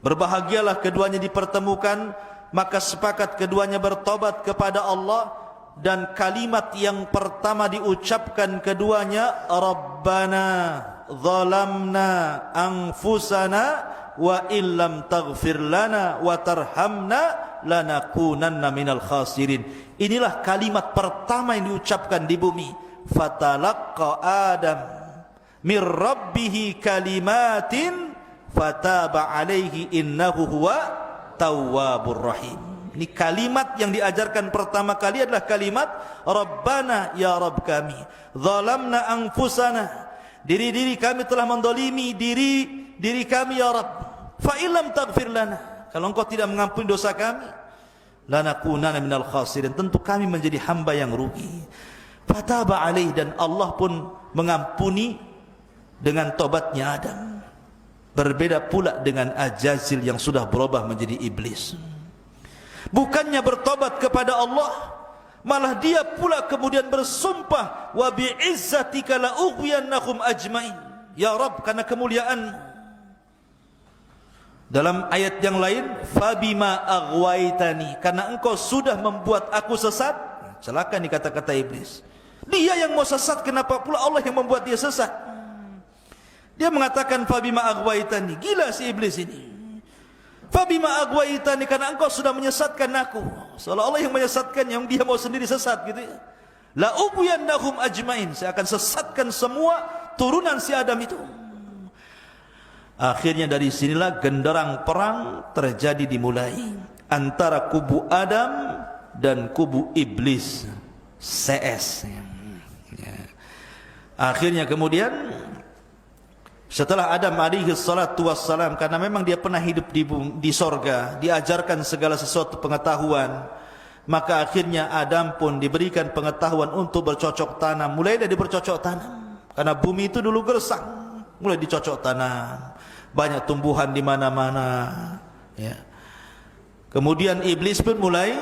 Berbahagialah keduanya dipertemukan. Maka sepakat keduanya bertobat kepada Allah. Dan kalimat yang pertama diucapkan keduanya, Rabbana zalamna anfusana wa illam taghfir lana wa tarhamna lanakunanna minal khasirin. Inilah kalimat pertama yang diucapkan di bumi. Fatalaqqa Adam mir rabbihi kalimatin fataba alaihi innahu huwa tawwabur rahim. Ini kalimat yang diajarkan pertama kali adalah kalimat Rabbana ya Rabb kami, zalamna anfusana, diri kami telah mendolimi diri kami ya Rabb. Fa illam taghfir lana, kalau engkau tidak mengampuni dosa kami, lanakunanna minal khasirin, tentu kami menjadi hamba yang rugi. Fataba alaih, dan Allah pun mengampuni dengan tobatnya Adam. Berbeda pula dengan Ajazil yang sudah berubah menjadi iblis. Bukannya bertobat kepada Allah, malah dia pula kemudian bersumpah, wa bi'izzatika la ughwiyannahum ajmain, ya Rabb, karena kemuliaan. Dalam ayat yang lain, fabima aghwaitani, karena engkau sudah membuat aku sesat. Celaka nih kata-kata iblis. Dia yang mau sesat, kenapa pula Allah yang membuat dia sesat? Dia mengatakan fabima aghwaitani, gila si iblis ini. Fabima aghwaitani, karena engkau sudah menyesatkan aku. Seolah-olah yang menyesatkan, yang dia mau sendiri sesat gitu ya. La ughwiyannahum ajmain, saya akan sesatkan semua turunan si Adam itu. Akhirnya dari sinilah genderang perang terjadi, dimulai antara kubu Adam dan kubu iblis CS. Akhirnya kemudian setelah Adam alaihi salatu wassalam, karena memang dia pernah hidup di sorga, diajarkan segala sesuatu pengetahuan, maka akhirnya Adam pun diberikan pengetahuan untuk bercocok tanam. Mulai dari bercocok tanam, karena bumi itu dulu gersang, mulai dicocok tanam, banyak tumbuhan di mana-mana ya. Kemudian iblis pun mulai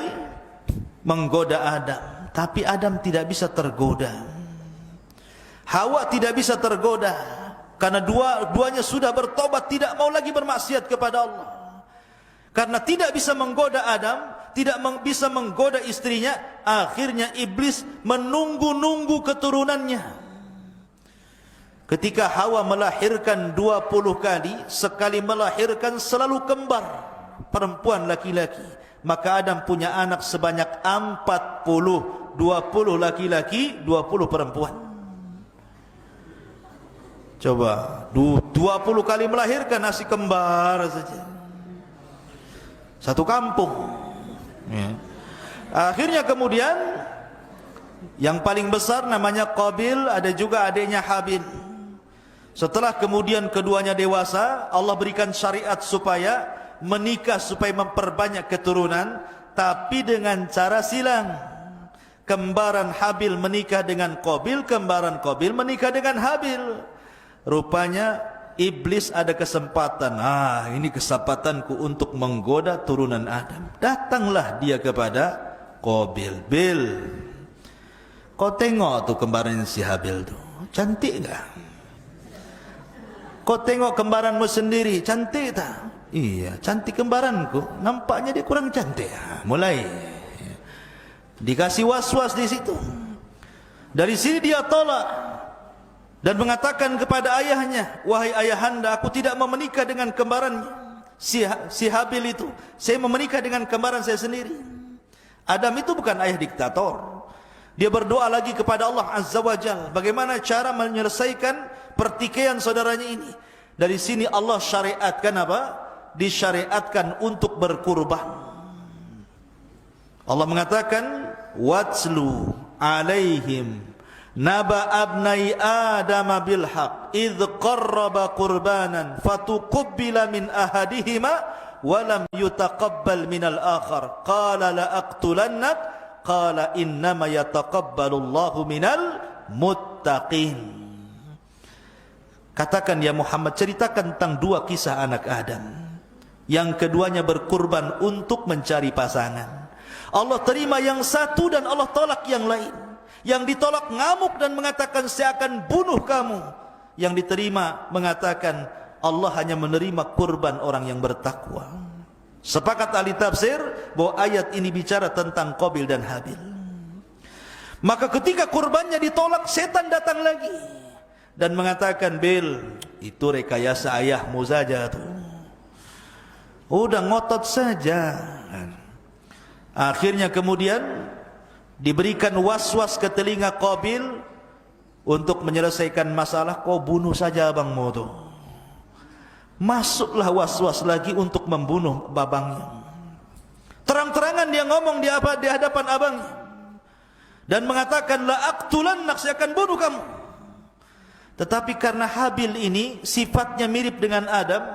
menggoda Adam, tapi Adam tidak bisa tergoda. Hawa tidak bisa tergoda, karena duanya sudah bertobat, tidak mau lagi bermaksiat kepada Allah. Karena tidak bisa menggoda Adam, tidak bisa menggoda istrinya, akhirnya iblis menunggu-nunggu keturunannya. Ketika Hawa melahirkan 20 kali, sekali melahirkan selalu kembar, perempuan laki-laki, maka Adam punya anak sebanyak 40, 20 laki-laki, 20 perempuan. Coba 20 kali melahirkan, nasi kembar saja, satu kampung ya. Akhirnya kemudian yang paling besar namanya Qabil, ada juga adiknya Habil. Setelah kemudian keduanya dewasa, Allah berikan syariat supaya menikah, supaya memperbanyak keturunan, tapi dengan cara silang. Kembaran Habil menikah dengan Qabil, kembaran Qabil menikah dengan Habil. Rupanya iblis ada kesempatan, ini kesempatanku untuk menggoda turunan Adam. Datanglah dia kepada Qabil. Bil, kau tengok tuh kembaran si Habil tuh, cantik enggak? Kau tengok kembaranmu sendiri, cantik tak? Iya, cantik kembaranku, nampaknya dia kurang cantik. Mulai dikasih was-was di situ. Dari sini dia tolak dan mengatakan kepada ayahnya, wahai ayahanda, aku tidak mau menikah dengan kembarannya si Habil itu, saya mau menikah dengan kembaran saya sendiri. Adam itu bukan ayah diktator. Dia berdoa lagi kepada Allah Azza wa Jalla, bagaimana cara menyelesaikan pertikaian saudaranya ini. Dari sini Allah syariatkan apa? Disyariatkan untuk berkurban. Allah mengatakan, watslu alaihim naba abnai Adam bil haq idh qarraba qurbanan fatuqabbila min ahadihima wa lam yutaqabbal min al-akhar qala la aqtulannak qala innama yataqabbalu Allahu minal muttaqin. Katakan ya Muhammad, ceritakan tentang dua kisah anak Adam yang keduanya berkurban untuk mencari pasangan. Allah terima yang satu dan Allah tolak yang lain. Yang ditolak ngamuk dan mengatakan saya akan bunuh kamu. Yang diterima mengatakan Allah hanya menerima kurban orang yang bertakwa. Sepakat ahli tafsir bahwa ayat ini bicara tentang Qabil dan Habil. Maka ketika kurbannya ditolak, setan datang lagi dan mengatakan, Bil, itu rekayasa ayahmu saja tuh, udah ngotot saja. Akhirnya kemudian diberikan was-was ke telinga Qabil untuk menyelesaikan masalah, kau bunuh saja abangmu tuh. Masuklah was-was lagi untuk membunuh babangnya. Terang-terangan sembarangan dia ngomong di hadapan abangnya dan mengatakan la aqtulannak, saya akan bunuh kamu. Tetapi karena Habil ini sifatnya mirip dengan Adam,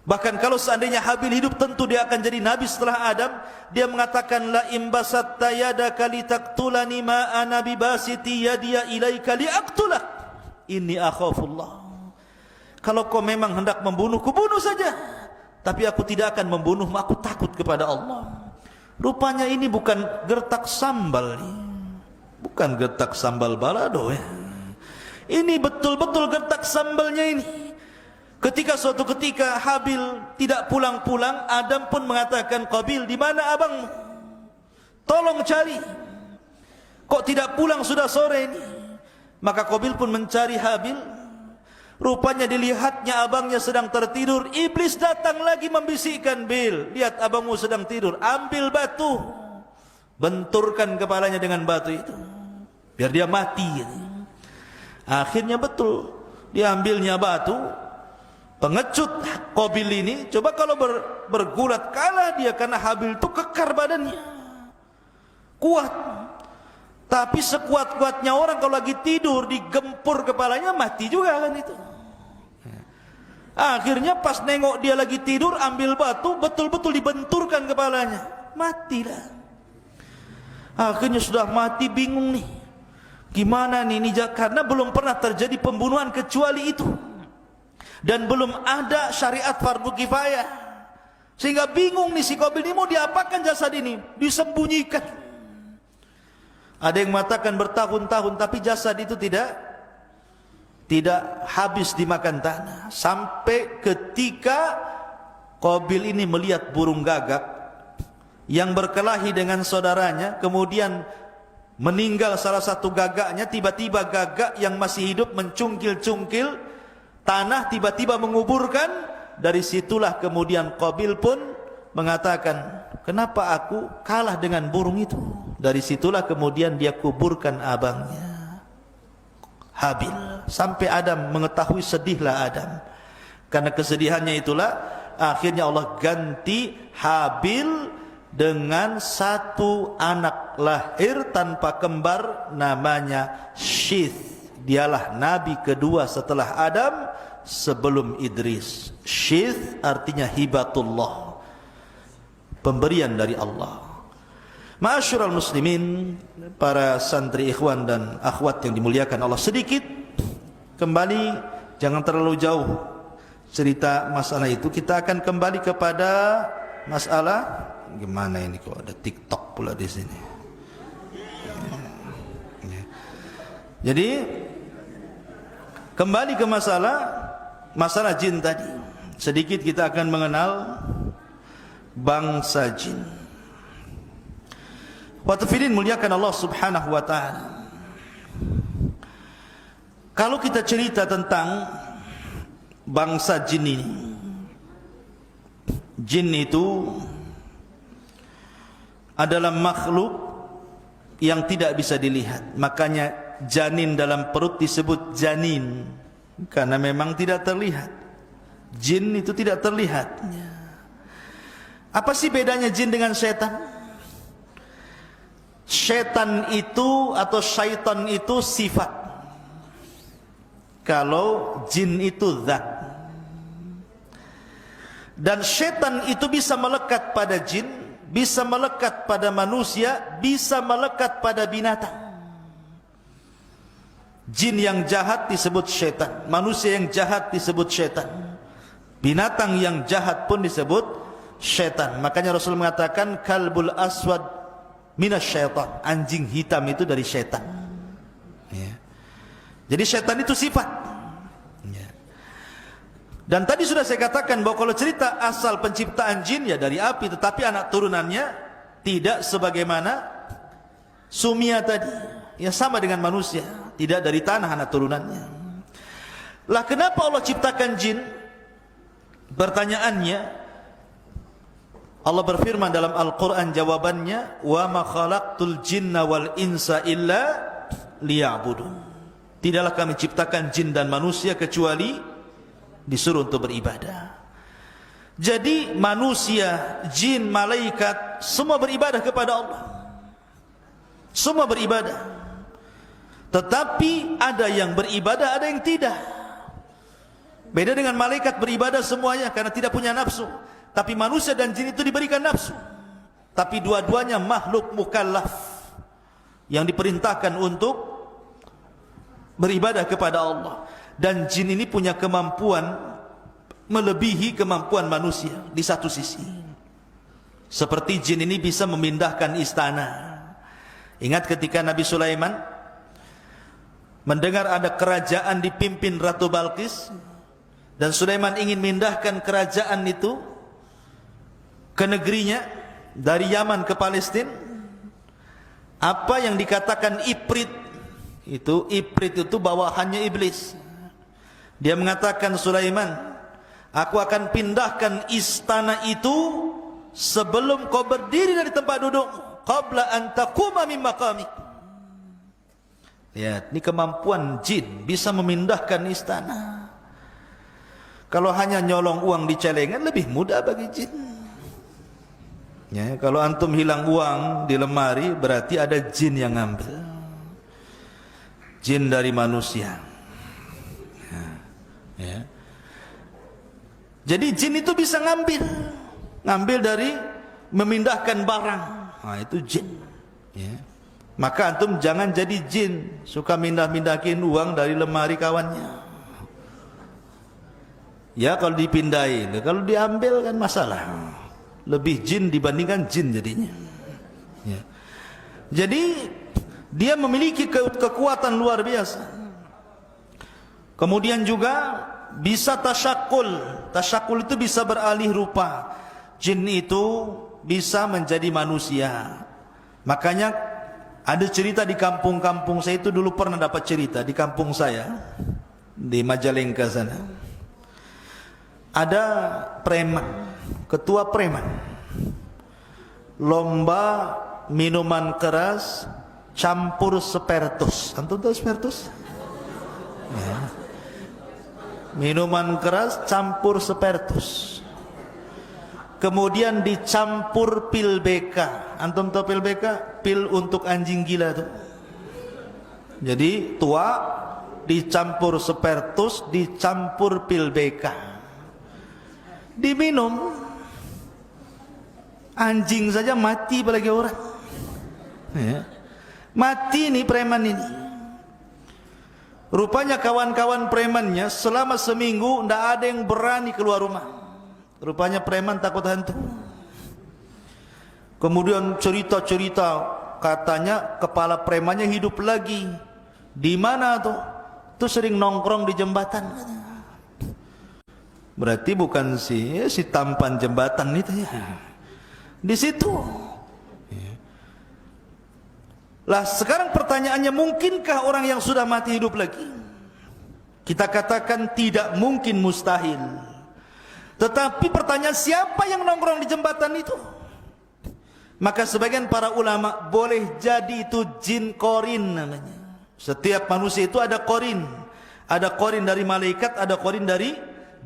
bahkan kalau seandainya Habil hidup tentu dia akan jadi nabi setelah Adam, dia mengatakan la imbasatta yadaka litaqtulani ma ana bibasiti yadiya ilaika liaqtulak inni akhafullah. Kalau kau memang hendak membunuhku, bunuh saja, tapi aku tidak akan membunuhmu, aku takut kepada Allah. Rupanya ini bukan gertak sambal, bukan gertak sambal balado ya. Ini betul-betul gertak sambalnya ini. Ketika suatu ketika Habil tidak pulang-pulang, Adam pun mengatakan, Qabil, di mana abangmu? Tolong cari. Kok tidak pulang, sudah sore ini? Maka Qabil pun mencari Habil. Rupanya dilihatnya abangnya sedang tertidur. Iblis datang lagi membisikkan, Bil, lihat abangmu sedang tidur, ambil batu, benturkan kepalanya dengan batu itu, biar dia mati. Akhirnya betul, diambilnya batu, pengecut Qabil ini. Coba kalau bergulat, kalah dia, karena Habil itu kekar badannya, kuat. Tapi sekuat-kuatnya orang kalau lagi tidur digempur kepalanya, mati juga kan itu. Akhirnya pas nengok dia lagi tidur, ambil batu, betul-betul dibenturkan kepalanya, matilah. Akhirnya sudah mati, bingung nih, gimana nih, karena belum pernah terjadi pembunuhan kecuali itu, dan belum ada syariat fardu kifayah, sehingga bingung nih si Qabil ini mau diapakan jasad ini, disembunyikan. Ada yang mengatakan bertahun-tahun, tapi jasad itu tidak habis dimakan tanah, sampai ketika Qabil ini melihat burung gagak yang berkelahi dengan saudaranya, kemudian meninggal salah satu gagaknya. Tiba-tiba gagak yang masih hidup mencungkil-cungkil tanah, tiba-tiba menguburkan. Dari situlah kemudian Qabil pun mengatakan, kenapa aku kalah dengan burung itu? Dari situlah kemudian dia kuburkan abangnya Habil. Sampai Adam mengetahui, sedihlah Adam. Karena kesedihannya itulah akhirnya Allah ganti Habil dengan satu anak lahir tanpa kembar, namanya Syith. Dialah nabi kedua setelah Adam, sebelum Idris. Syith artinya hibatullah, pemberian dari Allah. Ma'asyiral muslimin, para santri ikhwan dan akhwat yang dimuliakan Allah, sedikit kembali, jangan terlalu jauh cerita masalah itu. Kita akan kembali kepada masalah, gimana ini kok ada TikTok pula di sini. Jadi kembali ke masalah jin tadi. Sedikit kita akan mengenal bangsa jin. Watafidin muliakan Allah subhanahu wa ta'ala. Kalau kita cerita tentang bangsa jin ini, jin itu adalah makhluk yang tidak bisa dilihat. Makanya janin dalam perut disebut janin, karena memang tidak terlihat. Jin itu tidak terlihat. Apa sih bedanya jin dengan setan? Setan itu atau syaitan itu sifat, kalau jin itu zat. Dan setan itu bisa melekat pada jin, bisa melekat pada manusia, bisa melekat pada binatang. Jin yang jahat disebut setan, manusia yang jahat disebut setan, binatang yang jahat pun disebut setan. Makanya Rasul mengatakan kalbul aswad minasyaitan, anjing hitam itu dari setan. Ya. Jadi setan itu sifat. Ya. Dan tadi sudah saya katakan bahwa kalau cerita asal penciptaan jin ya dari api, tetapi anak turunannya tidak sebagaimana Sumia tadi, ya sama dengan manusia, tidak dari tanah anak turunannya. Lah kenapa Allah ciptakan jin? Pertanyaannya, Allah berfirman dalam Al-Quran, jawabannya, wa ma khalaqtul jinna wal insa illa liya'budun. Tidaklah kami ciptakan jin dan manusia kecuali disuruh untuk beribadah. Jadi manusia, jin, malaikat semua beribadah kepada Allah. Semua beribadah. Tetapi ada yang beribadah, ada yang tidak. Beda dengan malaikat beribadah semuanya karena tidak punya nafsu. Tapi manusia dan jin itu diberikan nafsu. Tapi dua-duanya makhluk mukallaf yang diperintahkan untuk beribadah kepada Allah. Dan jin ini punya kemampuan melebihi kemampuan manusia di satu sisi. Seperti jin ini bisa memindahkan istana. Ingat ketika Nabi Sulaiman mendengar ada kerajaan dipimpin Ratu Balqis, dan Sulaiman ingin memindahkan kerajaan itu ke negerinya dari Yaman ke Palestina. Apa yang dikatakan Ifrit itu bawahannya iblis. Dia mengatakan, Sulaiman, aku akan pindahkan istana itu sebelum kau berdiri dari tempat duduk, qabla an taquma min maqamik. Ya, ini kemampuan jin bisa memindahkan istana. Kalau hanya nyolong uang di celengan lebih mudah bagi jin. Ya, kalau antum hilang uang di lemari berarti ada jin yang ngambil. Jin dari manusia. Ya. Jadi jin itu bisa ngambil dari memindahkan barang. Nah, itu jin. Ya. Maka antum jangan jadi jin suka mindah-mindahin uang dari lemari kawannya. Ya, kalau dipindahin, kalau diambil kan masalah. Lebih jin dibandingkan jin jadinya. Ya. Jadi dia memiliki kekuatan luar biasa. Kemudian juga bisa tasyakul. Tasyakul itu bisa beralih rupa. Jin itu bisa menjadi manusia. Makanya ada cerita di kampung-kampung saya itu, dulu pernah dapat cerita di kampung saya di Majalengka sana. Ada preman, ketua preman, lomba minuman keras campur spertus. Antum tahu spertus? Ya. Minuman keras campur spertus. Kemudian dicampur pil BK. Antum tahu pil BK? Pil untuk anjing gila tuh. Jadi tua dicampur spertus, dicampur pil BK. Diminum, anjing saja mati apalagi orang. Ya. Mati nih preman ini. Rupanya kawan-kawan premannya selama seminggu tidak ada yang berani keluar rumah. Rupanya preman takut hantu. Kemudian cerita-cerita, katanya kepala premannya hidup lagi. Di mana tuh? Tuh sering nongkrong di jembatan. Berarti bukan si tampan jembatan itu ya. Di situ. Lah sekarang pertanyaannya, mungkinkah orang yang sudah mati hidup lagi? Kita katakan tidak mungkin, mustahil. Tetapi pertanyaan, siapa yang nongkrong di jembatan itu? Maka sebagian para ulama, boleh jadi itu jin korin namanya. Setiap manusia itu ada korin. Ada korin dari malaikat, ada korin dari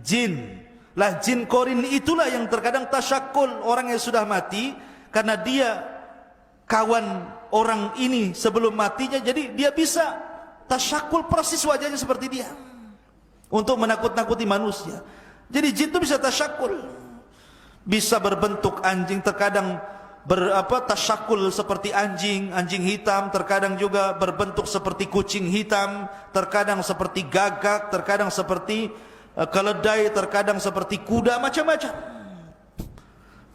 jin. Lah jin korin itulah yang terkadang tasyakul orang yang sudah mati, karena dia kawan orang ini sebelum matinya, jadi dia bisa tasyakul persis wajahnya seperti dia untuk menakut-nakuti manusia. Jadi jin itu bisa tasyakul, bisa berbentuk anjing, terkadang tasyakul seperti anjing hitam, terkadang juga berbentuk seperti kucing hitam, terkadang seperti gagak, terkadang seperti keledai, terkadang seperti kuda, macam-macam.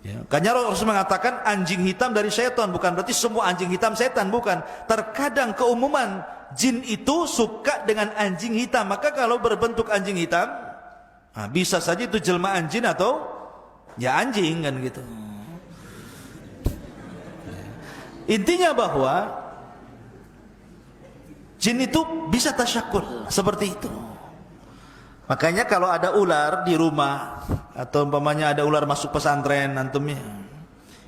Ya, karena Rasul mengatakan anjing hitam dari setan, bukan berarti semua anjing hitam setan, bukan. Terkadang keumuman jin itu suka dengan anjing hitam, maka kalau berbentuk anjing hitam, bisa saja itu jelmaan jin atau ya anjing kan gitu. Intinya bahwa jin itu bisa tasyakul seperti itu. Makanya kalau ada ular di rumah, atau umpamanya ada ular masuk pesantren antumnya,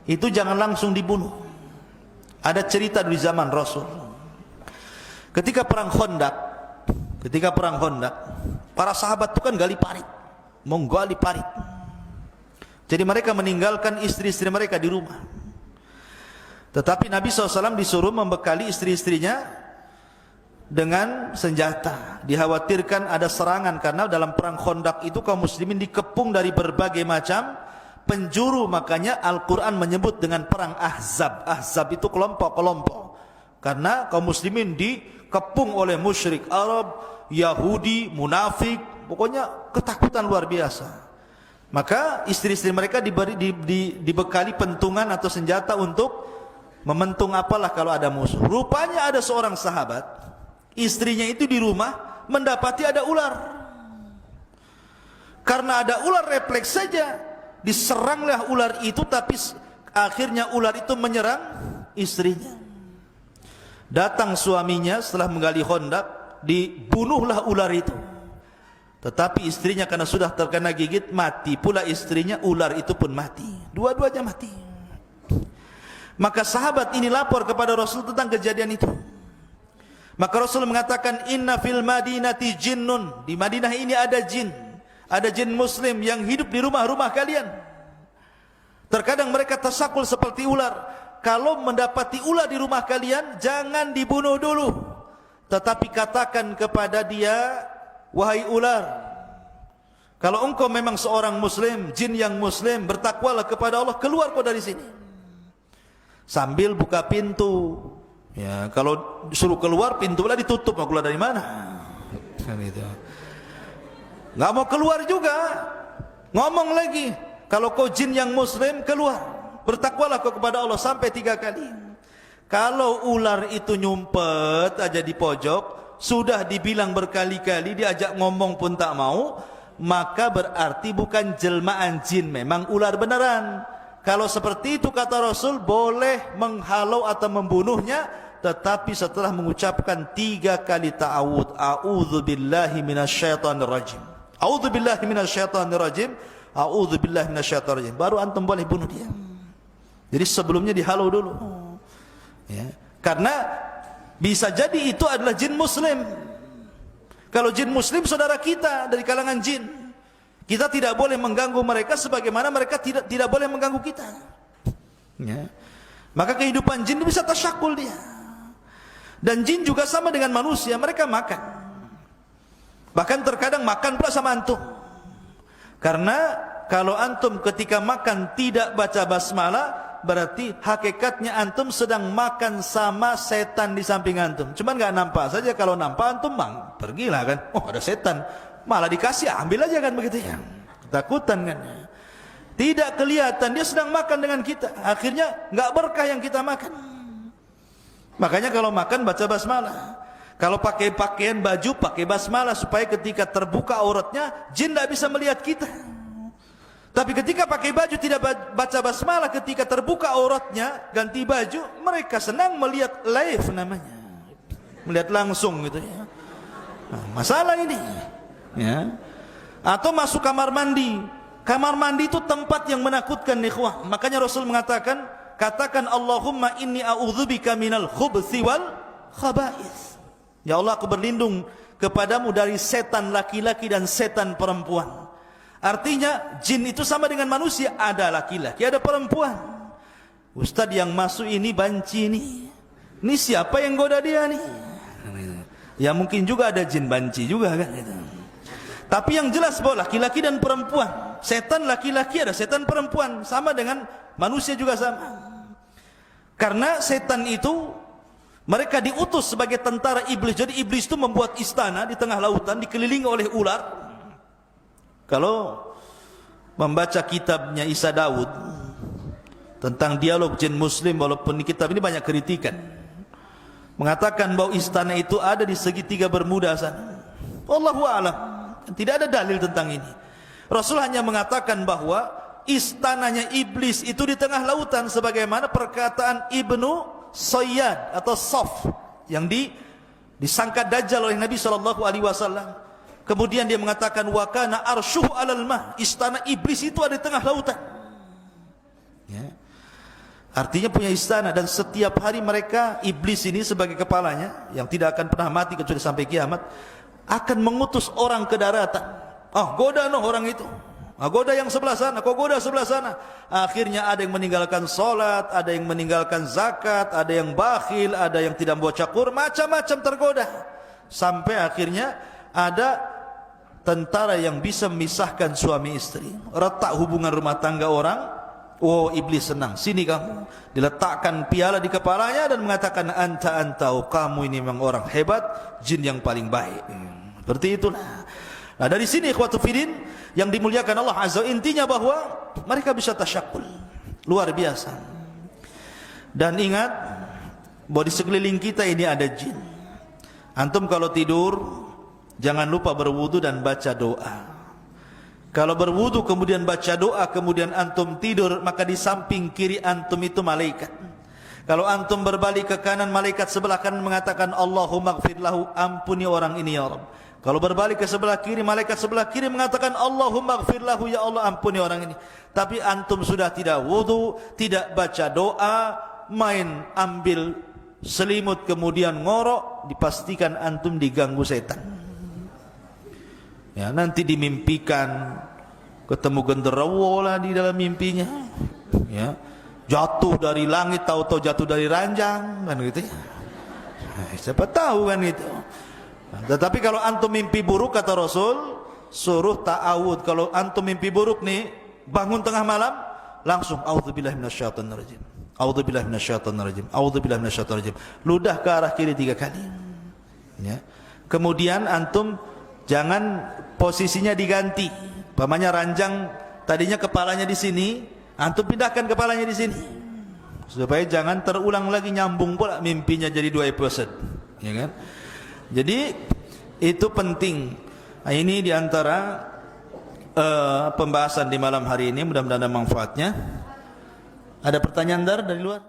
itu jangan langsung dibunuh. Ada cerita di zaman Rasul. Ketika perang Khandaq, para sahabat itu kan gali parit, menggali parit. Jadi mereka meninggalkan istri-istri mereka di rumah. Tetapi Nabi SAW disuruh membekali istri-istrinya dengan senjata. Dikhawatirkan ada serangan, karena dalam perang Khandaq itu kaum muslimin dikepung dari berbagai macam penjuru. Makanya Al-Quran menyebut dengan perang Ahzab. Ahzab itu kelompok-kelompok, karena kaum muslimin dikepung oleh musyrik Arab, Yahudi, munafik. Pokoknya ketakutan luar biasa. Maka istri-istri mereka dibekali pentungan atau senjata untuk mementung apalah kalau ada musuh. Rupanya ada seorang sahabat, istrinya itu di rumah mendapati ada ular. Karena ada ular, refleks saja diseranglah ular itu, tapi akhirnya ular itu menyerang istrinya. Datang suaminya setelah menggali Khandaq, dibunuhlah ular itu. Tetapi istrinya karena sudah terkena gigit, mati pula istrinya, ular itu pun mati. Dua-duanya mati. Maka sahabat ini lapor kepada Rasul tentang kejadian itu. Maka Rasul mengatakan, inna fil madinati jinnun. Di Madinah ini ada jin. Ada jin muslim yang hidup di rumah-rumah kalian. Terkadang mereka tersakul seperti ular. Kalau mendapati ular di rumah kalian, jangan dibunuh dulu, tetapi katakan kepada dia, wahai ular, kalau engkau memang seorang muslim, jin yang muslim, bertakwalah kepada Allah, keluar kau dari sini. Sambil buka pintu. Ya, kalau suruh keluar, pintulah ditutup, mau keluar dari mana? Kan itu. Nggak mau keluar juga. Ngomong lagi, kalau kau jin yang muslim, keluar. Bertakwalah kau kepada Allah, sampai 3 kali. Kalau ular itu nyumpet aja di pojok, sudah dibilang berkali-kali, diajak ngomong pun tak mau, maka berarti bukan jelmaan jin, memang ular beneran. Kalau seperti itu kata Rasul, boleh menghalau atau membunuhnya, tetapi setelah mengucapkan 3 kali ta'awud, a'udzubillahi minasyaitonir rajim, a'udzubillahi minasyaitonir rajim, a'udzubillahi minasyaitonir rajim, baru antum boleh bunuh dia. Jadi sebelumnya dihalau dulu. Ya, karena bisa jadi itu adalah jin muslim. Kalau jin muslim saudara kita dari kalangan jin, kita tidak boleh mengganggu mereka sebagaimana mereka tidak boleh mengganggu kita. Ya. Maka kehidupan jin bisa tasyakul dia. Dan jin juga sama dengan manusia, mereka makan. Bahkan terkadang makan pula sama antum. Karena kalau antum ketika makan tidak baca basmalah, berarti hakikatnya antum sedang makan sama setan di samping antum. Cuman nggak nampak saja. Kalau nampak antum pergilah kan. Oh ada setan, malah dikasih, ambil aja kan begitu ya. Ketakutan kan. Tidak kelihatan dia sedang makan dengan kita. Akhirnya nggak berkah yang kita makan. Makanya kalau makan baca basmalah. Kalau pakai pakaian baju pakai basmalah, supaya ketika terbuka auratnya jin tidak bisa melihat kita. Tapi ketika pakai baju tidak baca basmalah, ketika terbuka auratnya ganti baju, mereka senang melihat live namanya, melihat langsung gitu ya. Nah, masalah ini ya. Atau masuk kamar mandi. Kamar mandi itu tempat yang menakutkan ikhwah. Makanya Rasul mengatakan, katakan Allahumma inni a'udzubika minal khubthi wal khaba'ith. Ya Allah, aku berlindung kepadamu dari setan laki-laki dan setan perempuan. Artinya jin itu sama dengan manusia, ada laki-laki, ada perempuan. Ustaz yang masuk ini banci nih. Ini siapa yang goda dia nih? Ya mungkin juga ada jin banci juga kan gitu. Tapi yang jelas bahwa laki-laki dan perempuan, setan laki-laki ada setan perempuan, sama dengan manusia juga sama. Karena setan itu mereka diutus sebagai tentara iblis. Jadi iblis itu membuat istana di tengah lautan dikelilingi oleh ular. Kalau membaca kitabnya Isa Daud tentang dialog jin muslim, walaupun di kitab ini banyak kritikan, mengatakan bahwa istana itu ada di segitiga Bermuda sana. Wallahu a'lam, tidak ada dalil tentang ini. Rasul hanya mengatakan bahwa istananya iblis itu di tengah lautan, sebagaimana perkataan Ibnu Sayyad atau Saf yang disangka Dajjal oleh Nabi SAW. Kemudian dia mengatakan wa kana arsyuhu 'alal ma, istana iblis itu ada di tengah lautan. Ya. Artinya punya istana, dan setiap hari mereka, iblis ini sebagai kepalanya yang tidak akan pernah mati kecuali sampai kiamat, akan mengutus orang ke daratan. Oh, goda no orang itu. Goda yang sebelah sana, kau goda sebelah sana. Akhirnya ada yang meninggalkan solat, ada yang meninggalkan zakat, ada yang bakhil, ada yang tidak membaca Quran, macam-macam tergoda. Sampai akhirnya ada tentara yang bisa memisahkan suami istri. Retak hubungan rumah tangga orang. Oh, iblis senang, sini kamu. Diletakkan piala di kepalanya dan mengatakan, anta, kamu ini memang orang hebat, jin yang paling baik. Seperti itulah. Nah, dari sini ikhwatu fillah yang dimuliakan Allah Azza, intinya bahwa mereka bisa tasyakul, luar biasa. Dan ingat bahwa di sekeliling kita ini ada jin. Antum kalau tidur jangan lupa berwudu dan baca doa. Kalau berwudu kemudian baca doa, kemudian antum tidur, maka di samping kiri antum itu malaikat. Kalau antum berbalik ke kanan, malaikat sebelah kanan mengatakan, Allahumma gfir lahu, ampuni orang ini ya Rabb. Kalau berbalik ke sebelah kiri, malaikat sebelah kiri mengatakan, Allahumma gfir lahu, ya Allah ampuni orang ini. Tapi antum sudah tidak wudu, tidak baca doa, main ambil selimut kemudian ngorok, dipastikan antum diganggu setan. Ya, nanti dimimpikan ketemu genderuwo lah di dalam mimpinya. Ya, jatuh dari langit, tahu-tahu jatuh dari ranjang, kan gitu ya. Siapa tahu kan itu. Nah, tetapi kalau antum mimpi buruk, kata Rasul, suruh ta'awud. Kalau antum mimpi buruk nih, bangun tengah malam, langsung a'udzubillahi minasyaitonirrajim. A'udzubillahi minasyaitonirrajim. A'udzubillahi minasyaitonirrajim. Ludah ke arah kiri 3 kali. Ya. Kemudian antum jangan posisinya diganti. Pamannya ranjang tadinya kepalanya di sini, antum pindahkan kepalanya di sini. Supaya jangan terulang lagi, nyambung pula mimpinya jadi 2 episode, ya kan? Jadi itu penting. Nah, ini diantara pembahasan di malam hari ini, mudah-mudahan ada manfaatnya. Ada pertanyaan dari luar?